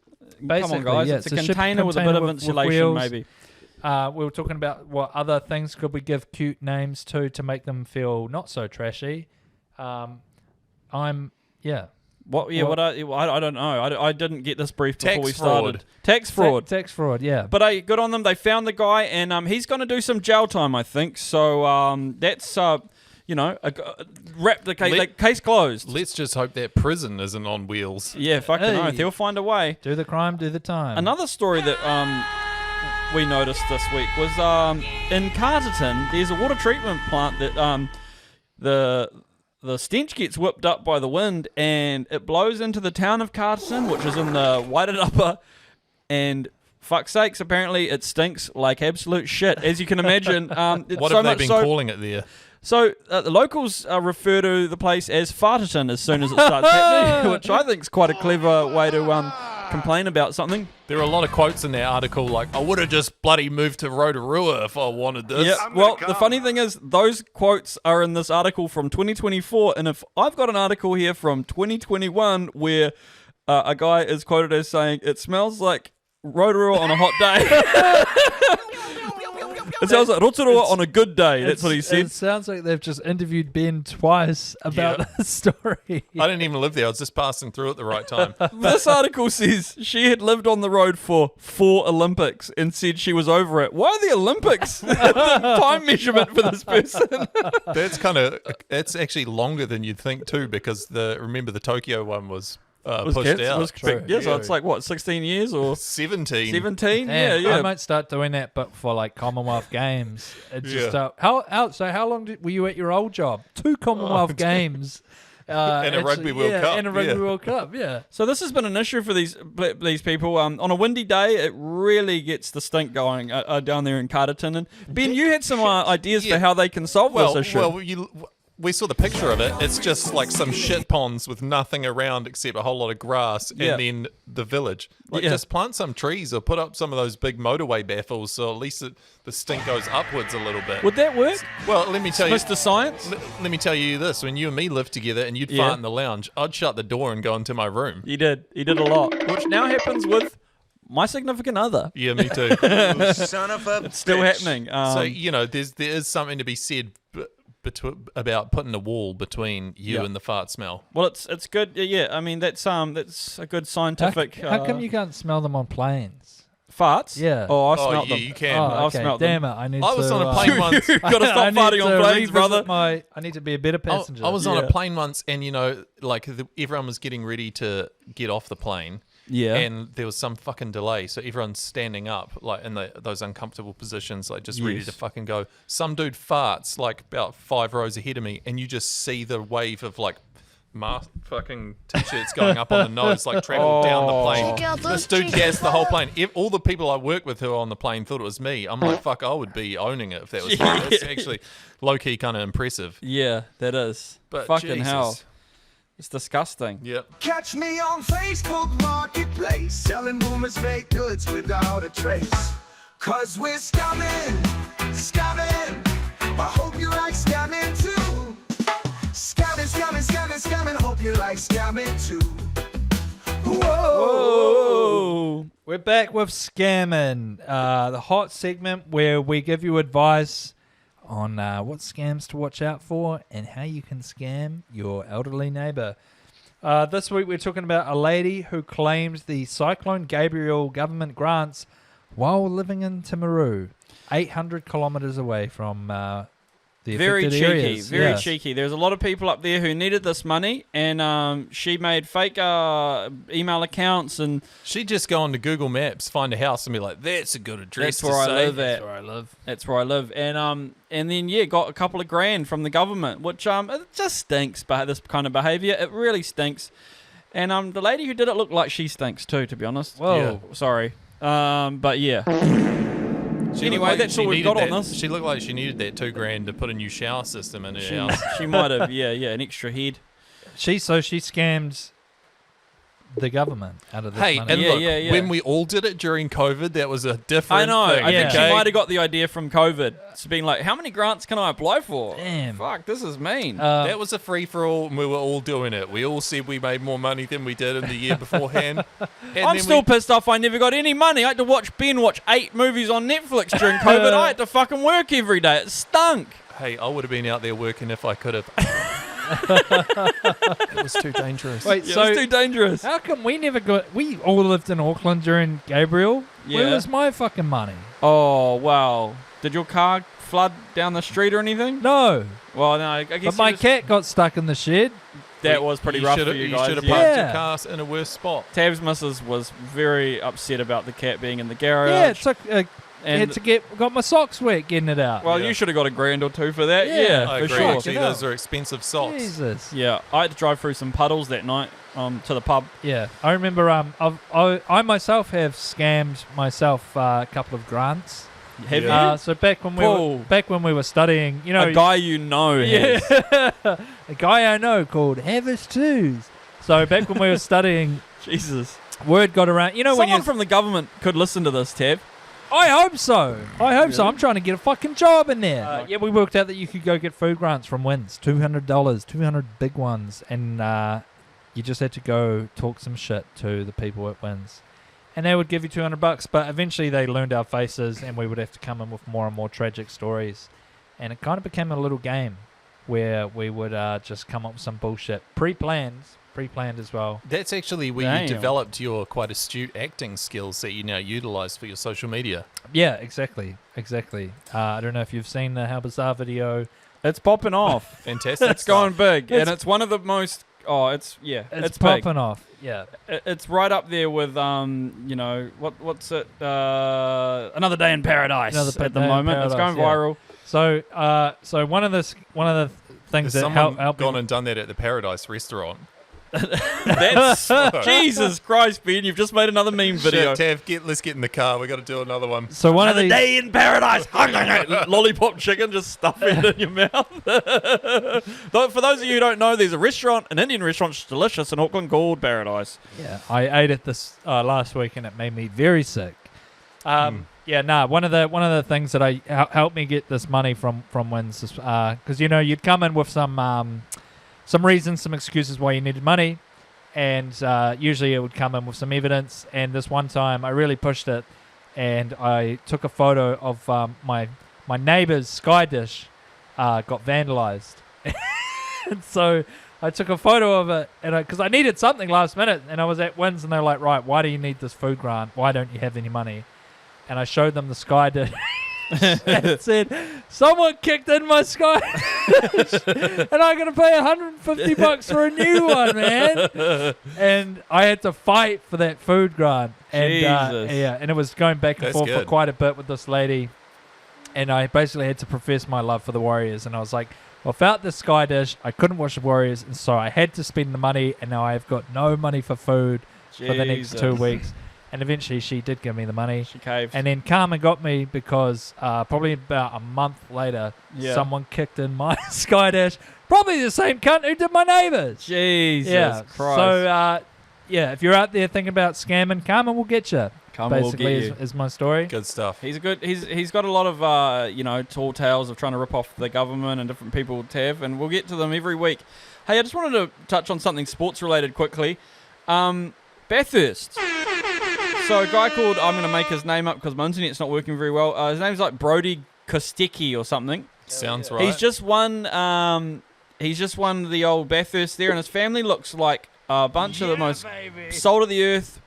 Basically, Come on, guys. yeah, it's a container with a bit of insulation, wheels. maybe. We were talking about what other things could we give cute names to make them feel not so trashy. What? Yeah. I don't know. I didn't get this brief before we Tax started. fraud. Tax fraud. Tax fraud. Yeah. But good on them. They found the guy, and he's going to do some jail time, I think. So that's wrap the case. Case closed. Let's just hope that prison isn't on wheels. Yeah, fucking oath. He'll find a way. Do the crime, do the time. Another story that we noticed this week was in Carterton. There's a water treatment plant that the stench gets whipped up by the wind, and it blows into the town of Carterton, which is in the Wairarapa, and fuck's sakes, apparently it stinks like absolute shit, as you can imagine. What have they been calling it there? So the locals refer to the place as Farterton as soon as it starts happening, which I think is quite a clever way to complain about something. There are a lot of quotes in that article like, I would have just bloody moved to Rotorua if I wanted this. Yeah, well, the funny thing is, those quotes are in this article from 2024, and if I've got an article here from 2021 where a guy is quoted as saying, it smells like Rotorua on a hot day. It sounds like Rotorua on a good day. That's what he said. It sounds like they've just interviewed Ben twice about this story. I didn't even live there. I was just passing through at the right time. This article says she had lived on the road for 4 Olympics and said she was over it. Why are the Olympics the time measurement for this person? That's actually longer than you'd think too, because remember the Tokyo one was pushed out. So it's like what, 16 years or 17? 17? Man, Yeah. I might start doing that, but for like Commonwealth Games. It's just so how long were you at your old job? 2 Commonwealth Games. And a Rugby World Cup. And a Rugby World Cup, yeah. So this has been an issue for these people. On a windy day, it really gets the stink going down there in Carterton. And Ben, you had some ideas for how they can solve this issue. We saw the picture of it. It's just like some shit ponds with nothing around except a whole lot of grass, and then the village. Just plant some trees or put up some of those big motorway baffles, so at least the stink goes upwards a little bit. Would that work? Well, let me tell you, Mr. Science. Let me tell you this: when you and me lived together, and you'd fart in the lounge, I'd shut the door and go into my room. He did a lot, which now happens with my significant other. Yeah, me too. Son of a Still happening. So there is something to be said about putting a wall between you and the fart smell. Well, it's good. Yeah, I mean that's a good scientific. How come you can't smell them on planes? farts? Yeah. Oh, I smelled them. You can. Oh, I've okay. smelt Damn them. it! I need. I was to, on a plane once. You've got to I stop need farting on to planes, revisit brother. I need to be a better passenger. I was on Yeah. a plane once, and everyone was getting ready to get off the plane. Yeah. And there was some fucking delay, so everyone's standing up, like in those uncomfortable positions, like just ready Yes. to fucking go. Some dude farts like about 5 rows ahead of me, and you just see the wave of like fucking t-shirts going up on the nose, like travel down the plane. This dude gassed the whole plane. All the people I work with who were on the plane thought it was me. I'm like, fuck, I would be owning it if that was me. It's actually low key kind of impressive. Yeah, that is. But fucking Jesus. hell. It's disgusting. Yep. Catch me on Facebook Marketplace, selling boomers fake goods without a trace. Cause we're scamming. I hope you like scamming too. Scamming, hope you like scamming too. Whoa. We're back with Scamming, the hot segment where we give you advice on what scams to watch out for and how you can scam your elderly neighbour. This week we're talking about a lady who claimed the Cyclone Gabriel government grants while living in Timaru, 800 kilometres away from the Very affected cheeky, areas. very Yes. cheeky. There's a lot of people up there who needed this money, and she made fake email accounts, and She'd just go onto Google Maps, find a house, and be like, "That's a good address that's where to I say." live at. That's where I live. That's where I live, and then got a couple of grand from the government, which it just stinks. But this kind of behaviour, it really stinks. And the lady who did it looked like she stinks too, to be honest. Whoa. Sorry. But yeah. She Anyway, looked like that's she all we've needed got on that- this. She looked like she needed that $2,000 to put a new shower system in her house. She might have, yeah, an extra head. She scammed the government out of this Hey, money. and Yeah, look, yeah. when we all did it during COVID, that was a different I know. thing. I think she okay? might have got the idea from COVID. It's being like, how many grants can I apply for? Damn. Fuck, this is mean. That was a free-for-all, and we were all doing it. We all said we made more money than we did in the year beforehand. And I'm then still pissed off I never got any money. I had to watch 8 movies on Netflix during COVID. I had to fucking work every day. It stunk. Hey, I would have been out there working if I could have. It was too dangerous. Wait, Yeah, so it was too dangerous. how come we never got? We all lived in Auckland during Gabriel. Where Yeah. was my fucking money? Oh, wow. Did your car flood down the street or anything? No, Well, no, I guess but my cat got stuck in the shed. that was pretty rough for you guys. should have yeah. parked Yeah. your car in a worse spot. Tab's missus was very upset about the cat being in the garage. Yeah, it took. and Had to got my socks wet getting it out. well, Yeah. you should have got $1,000 or $2 for that. Yeah, Yeah, I for agree. sure. Actually, Fucking those hell. are expensive socks. Jesus. Yeah, I had to drive through some puddles that night to the pub. Yeah, I remember. I myself have scammed myself a couple of grants. Have Yeah. you? So back when we were studying, you know, A guy you know yeah, has. a guy I know called Havis Twos. So back when we were studying, Jesus. word got around. You know, when Someone you from the government could listen to this, Tab. I hope so. I'm trying to get a fucking job in there. Yeah, we worked out that you could go get food grants from Wins, $200, 200 big ones, and you just had to go talk some shit to the people at Wins, and they would give you $200. But eventually, they learned our faces, and we would have to come in with more and more tragic stories, and it kind of became a little game where we would just come up with some bullshit, pre-planned as well. That's actually where Damn. you developed your quite astute acting skills that you now utilize for your social media. Yeah, exactly. I don't know if you've seen the How Bizarre video. It's popping off. Fantastic. It's going big, and It's- it's one of the most. Oh, it's yeah, It's big. popping off. Yeah. It's right up there with what's it? Another Day in Paradise Another at the Day in moment. It's going Paradise, viral. So one of the things Has that someone help gone and done that at the Paradise restaurant? That's Jesus Christ, Ben! You've just made another meme video. Shit, Tav, let's get in the car. We got to do another one. so one of Another these Day in Paradise. Lollipop chicken, just stuff it in your mouth. For those of you who don't know, there's a restaurant, an Indian restaurant, it's delicious in Auckland called Paradise. Yeah, I ate it this last week and it made me very sick. Yeah, one of the things that I helped me get this money from Wins is because you'd come in with some reasons, some excuses why you needed money, and usually it would come in with some evidence. And this one time, I really pushed it, and I took a photo of my neighbour's sky dish got vandalised, and so I took a photo of it, and because I needed something last minute, and I was at Wins, and they're like, right, why do you need this food grant? Why don't you have any money? And I showed them the sky dish. And said, someone kicked in my sky dish, and I got to pay $150 for a new one, man. And I had to fight for that food grant. And Jesus. and it was going back and That's forth for good. quite a bit with this lady. And I basically had to profess my love for the Warriors. And I was like, well, without this sky dish, I couldn't watch the Warriors, and so I had to spend the money. And now I've got no money for food for the next 2 weeks. And eventually she did give me the money. She caved. And then Karma got me because probably about a month later, someone kicked in my sky dash. Probably the same cunt who did my neighbours. Jesus Christ. So, if you're out there thinking about scamming, Karma will get you. Karma will basically, get you. is my story. Good stuff. He's got a lot of tall tales of trying to rip off the government and different people, Tav, and we'll get to them every week. Hey, I just wanted to touch on something sports related quickly. Bathurst. So a guy called, I'm going to make his name up because my internet's not working very well. His name's like Brody Kostecki or something. Sounds right. He's just won the old Bathurst there, and his family looks like a bunch of the most salt of the earth,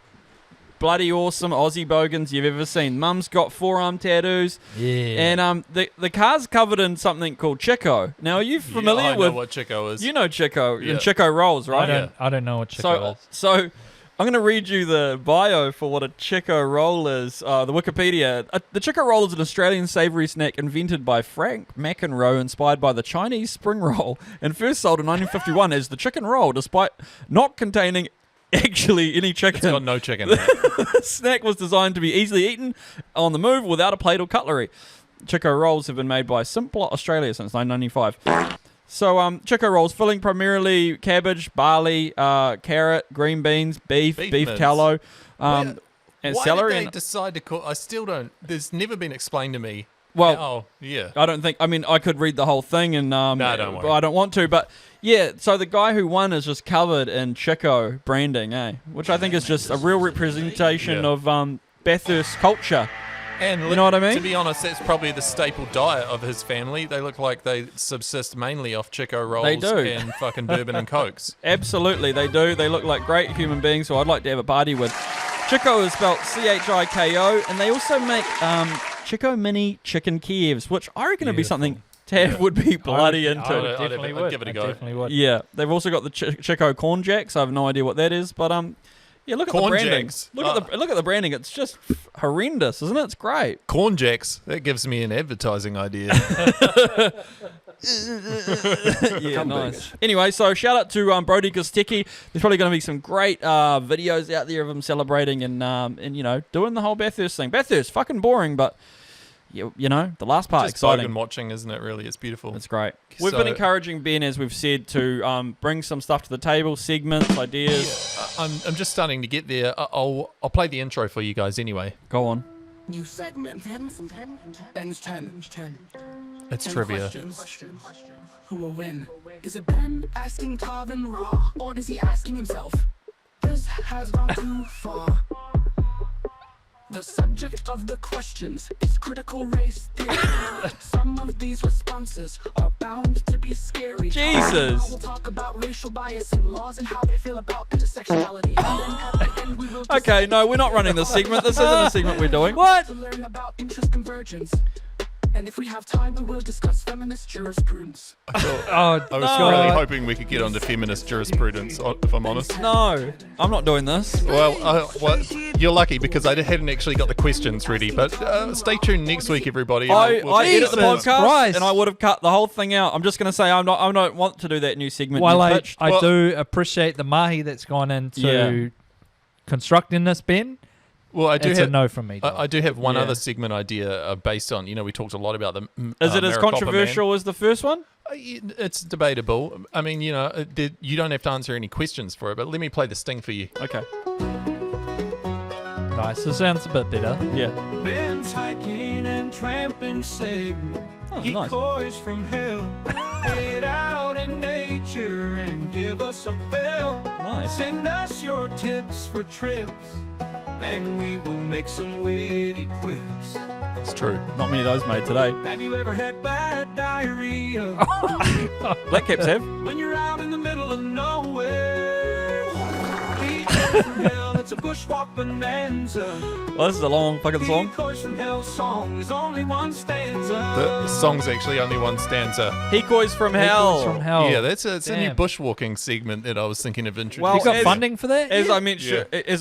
bloody awesome Aussie bogans you've ever seen. Mum's got forearm tattoos. Yeah. And the car's covered in something called Chico. Now, are you familiar I know with what Chico is. You know Chico Yeah. and Chico rolls, right? I don't know what Chico is. So I'm going to read you the bio for what a Chico roll is. The Wikipedia. The Chico roll is an Australian savoury snack invented by Frank McEnroe, inspired by the Chinese spring roll, and first sold in 1951 as the chicken roll, despite not containing actually any chicken. It's got no chicken in it. The snack was designed to be easily eaten on the move without a plate or cutlery. Chico rolls have been made by Simplot Australia since 1995. So, Chico rolls filling primarily cabbage, barley, carrot, green beans, beef mince. tallow, and Why celery. did they decide to call? I still don't. There's never been explained to me. Well, Oh, yeah. I don't think. I mean, I could read the whole thing, and don't worry. but I don't want to. But yeah, so the guy who won is just covered in Chico branding, which I think is just a real representation Yeah. of Bathurst culture. And You know what I mean? To be honest, that's probably the staple diet of his family. They look like they subsist mainly off Chico rolls They do. and fucking bourbon and cokes. Absolutely, they do. They look like great human beings who I'd like to have a party with. Chico is spelled Chiko, and they also make Chico mini chicken Kievs, which I reckon would be something Tav would be bloody into. I'd give it a go. Definitely would. Yeah, they've also got the Chico corn jacks. I have no idea what that is, but yeah, look at the Corn branding. jacks. Look at the branding. It's just horrendous, isn't it? It's great. Corn jacks. That gives me an advertising idea. Yeah, nice. Anyway, so shout out to Brody Kostecki. There's probably going to be some great videos out there of him celebrating and doing the whole Bathurst thing. Bathurst, fucking boring, but you know the last part Just exciting. bogan watching, isn't it? Really, it's beautiful. It's great. We've been encouraging Ben, as we've said, to bring some stuff to the table, segments, ideas. I'm just starting to get there. I'll play the intro for you guys anyway. Go on. New segment. Ben's 10. It's 10 trivia. questions. Who will win? Is it Ben asking Tarvin Raw, or is he asking himself? This has gone too far. The subject of the questions is critical race theory. Some of these responses are bound to be scary. Jesus. We'll talk about racial bias and laws and how they feel about intersectionality. And then at the end we will Okay, no, we're not running this segment. This isn't a segment we're doing. What? to learn about interest convergence. And if we have time, we will discuss feminist jurisprudence. Oh, I was really hoping we could get onto feminist jurisprudence, if I'm honest. No, I'm not doing this. Well, you're lucky because I hadn't actually got the questions ready. But stay tuned next week, everybody. I Jesus edit the podcast Christ. and I would have cut the whole thing out. I'm just going to say I don't want to do that new segment. While you I pitched. do appreciate the mahi that's gone into constructing this, Ben. Well, I do It's have a no from me. I do have one Yeah. other segment idea based on, we talked a lot about the. Is it as Maricopa controversial as the first one? Man. It's debatable. I mean, you don't have to answer any questions for it, but let me play the sting for you. Okay. Nice. This sounds a bit better. Yeah. Ben's hiking and tramping segment. Oh, nice. Decoys from hell. Get out in nature and give us a bell. Nice. Send us your tips for trips, and we will make some witty quips. It's true. Not many of those made today. Have you ever had bad diarrhea? Black Caps have. When you're out in the middle of nowhere, Decoys from Hell, it's a bushwalk bonanza. Well, this is a long fucking song. Decoys from Hell song is only one stanza. The song's actually only one stanza. Decoys from Hell. From hell. Yeah, it's a new Damn. bushwalking segment that I was thinking of introducing. Well, You got as- funding for that? As Yeah.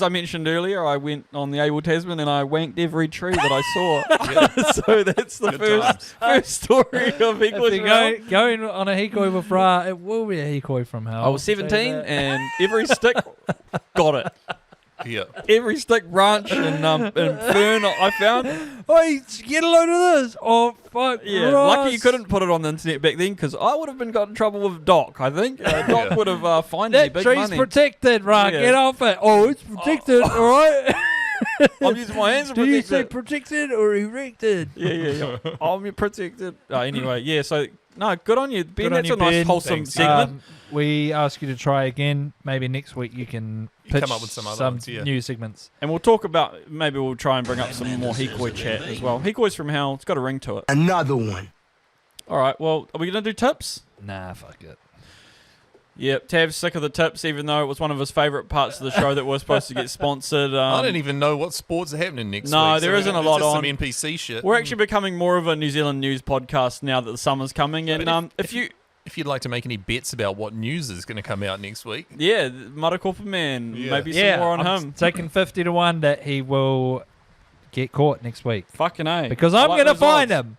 I mentioned earlier, I went on the Able Tasman and I wanked every tree that I saw. So that's the Good first story of If Decoys you from Hell. going on a hikoi with Ra, it will be a hikoi from hell. I was 17 and every stick got it. Yeah. Every stick, branch, and fern I found. Oi, get a load of this. Oh, fuck. Yeah, lucky you couldn't put it on the internet back then because I would have been got in trouble with Doc, I think. Doc would have fined me That big tree's money. protected, Ra. Yeah. Get off it. Oh, it's protected, all right? I'm using my hands to Do protect you say it. protected or erected? Yeah. I'm protected. Anyway, yeah, so, no, good on you, Ben. Good on That's you, a nice, Ben. wholesome Thanks. segment. We ask you to try again. Maybe next week you can pitch come up with some other ones, yeah. new segments. And we'll talk about, maybe we'll try and bring up some more Hikoi chat as well. Hikoi's from Hell, it's got a ring to it. Another one. All right, well, are we going to do tips? Nah, fuck it. Yep, Tav's sick of the tips, even though it was one of his favourite parts of the show that was supposed to get sponsored. I don't even know what sports are happening next week. No, there so isn't a it's lot just on. some NPC shit. We're actually becoming more of a New Zealand news podcast now that the summer's coming. And if you'd like to make any bets about what news is going to come out next week, yeah, Marakopa Man, Yeah. maybe some more on I'm him. taking 50 to 1 that he will get caught next week. Fucking A. Because I I'm like going to those find odds. him.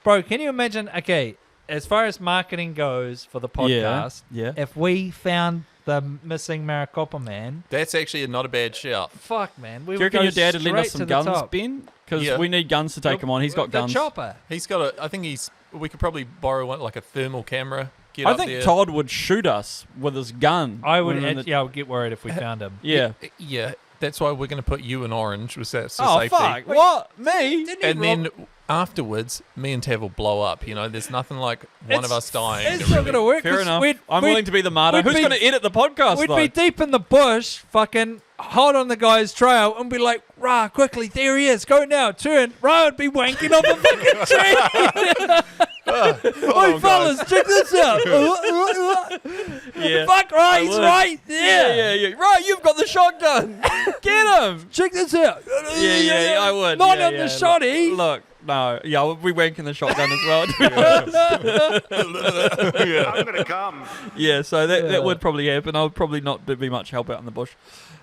Bro, can you imagine? Okay, as far as marketing goes for the podcast, Yeah. if we found the missing Maricopa Man, that's actually not a bad shout. fuck, man. We Do you would reckon go your dad would lend us straight some to the guns, top. Ben? Because Yeah. we need guns to take him on. He's got The guns. chopper. He's got a. I think we could probably borrow one, like a thermal camera. Get I up think there. Todd would shoot us with his gun. I would, When I would get worried if we found him. Yeah. Yeah, that's why we're going to put you in orange with that Oh, safety. fuck. What? Me? And then afterwards, me and Tav will blow up. You know, there's nothing like one of us dying. It's not going to work. Fair 'cause enough. we'd- I'm we'd- willing to be the martyr. we'd Who's be- going to edit the podcast, We'd though? be deep in the bush, fucking hot on the guy's trail, and be like, "Rah, quickly, there he is, go now, turn." Rah would be wanking off a fucking tree. Oi, fellas, check this out. Yeah. Fuck, I right, he's would. right there. Yeah. Right, you've got the shotgun. Get him. Check this out. Yeah, I would. Not Yeah, on yeah. the shotty. Look, no. Yeah, we wanking the shotgun as well. To be honest. I'm gonna come. Yeah, so that would probably happen. I would probably not be much help out in the bush,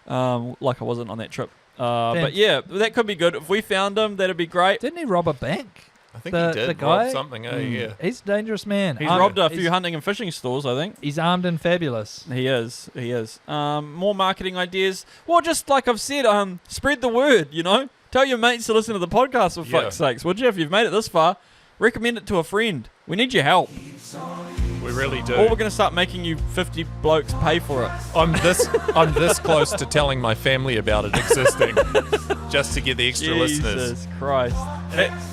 like I wasn't on that trip. But yeah, that could be good. If we found him, that'd be great. Didn't he rob a bank? I think The- he did the rob guy? something. Yeah. He's a dangerous man. He's robbed a few hunting and fishing stores, I think. He's armed and fabulous. He is. More marketing ideas. Well, just like I've said, spread the word, you know? Tell your mates to listen to the podcast, for fuck's sakes. Would you? If you've made it this far, recommend it to a friend. We need your help. We really do. Or we're going to start making you 50 blokes pay for it. I'm this close to telling my family about it existing, just to get the extra listeners. Jesus Christ.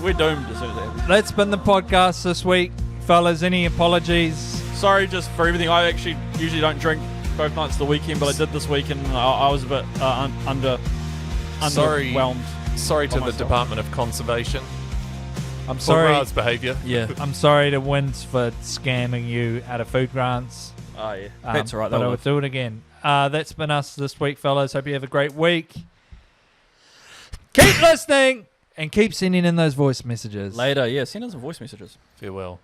We're doomed as soon as that happens. That's been the podcast this week, fellas. Any apologies? Sorry just for everything. I actually usually don't drink both nights of the weekend, but I did this week and I was a bit Sorry. underwhelmed. Sorry to by the myself. Department of Conservation I'm for sorry. Ra's behaviour. Yeah. I'm sorry to Wins for scamming you out of food grants. Oh, yeah. That's all right. But I That'll would do it again. That's been us this week, fellas. Hope you have a great week. Keep listening and keep sending in those voice messages. Later. Yeah, send us some voice messages. Farewell.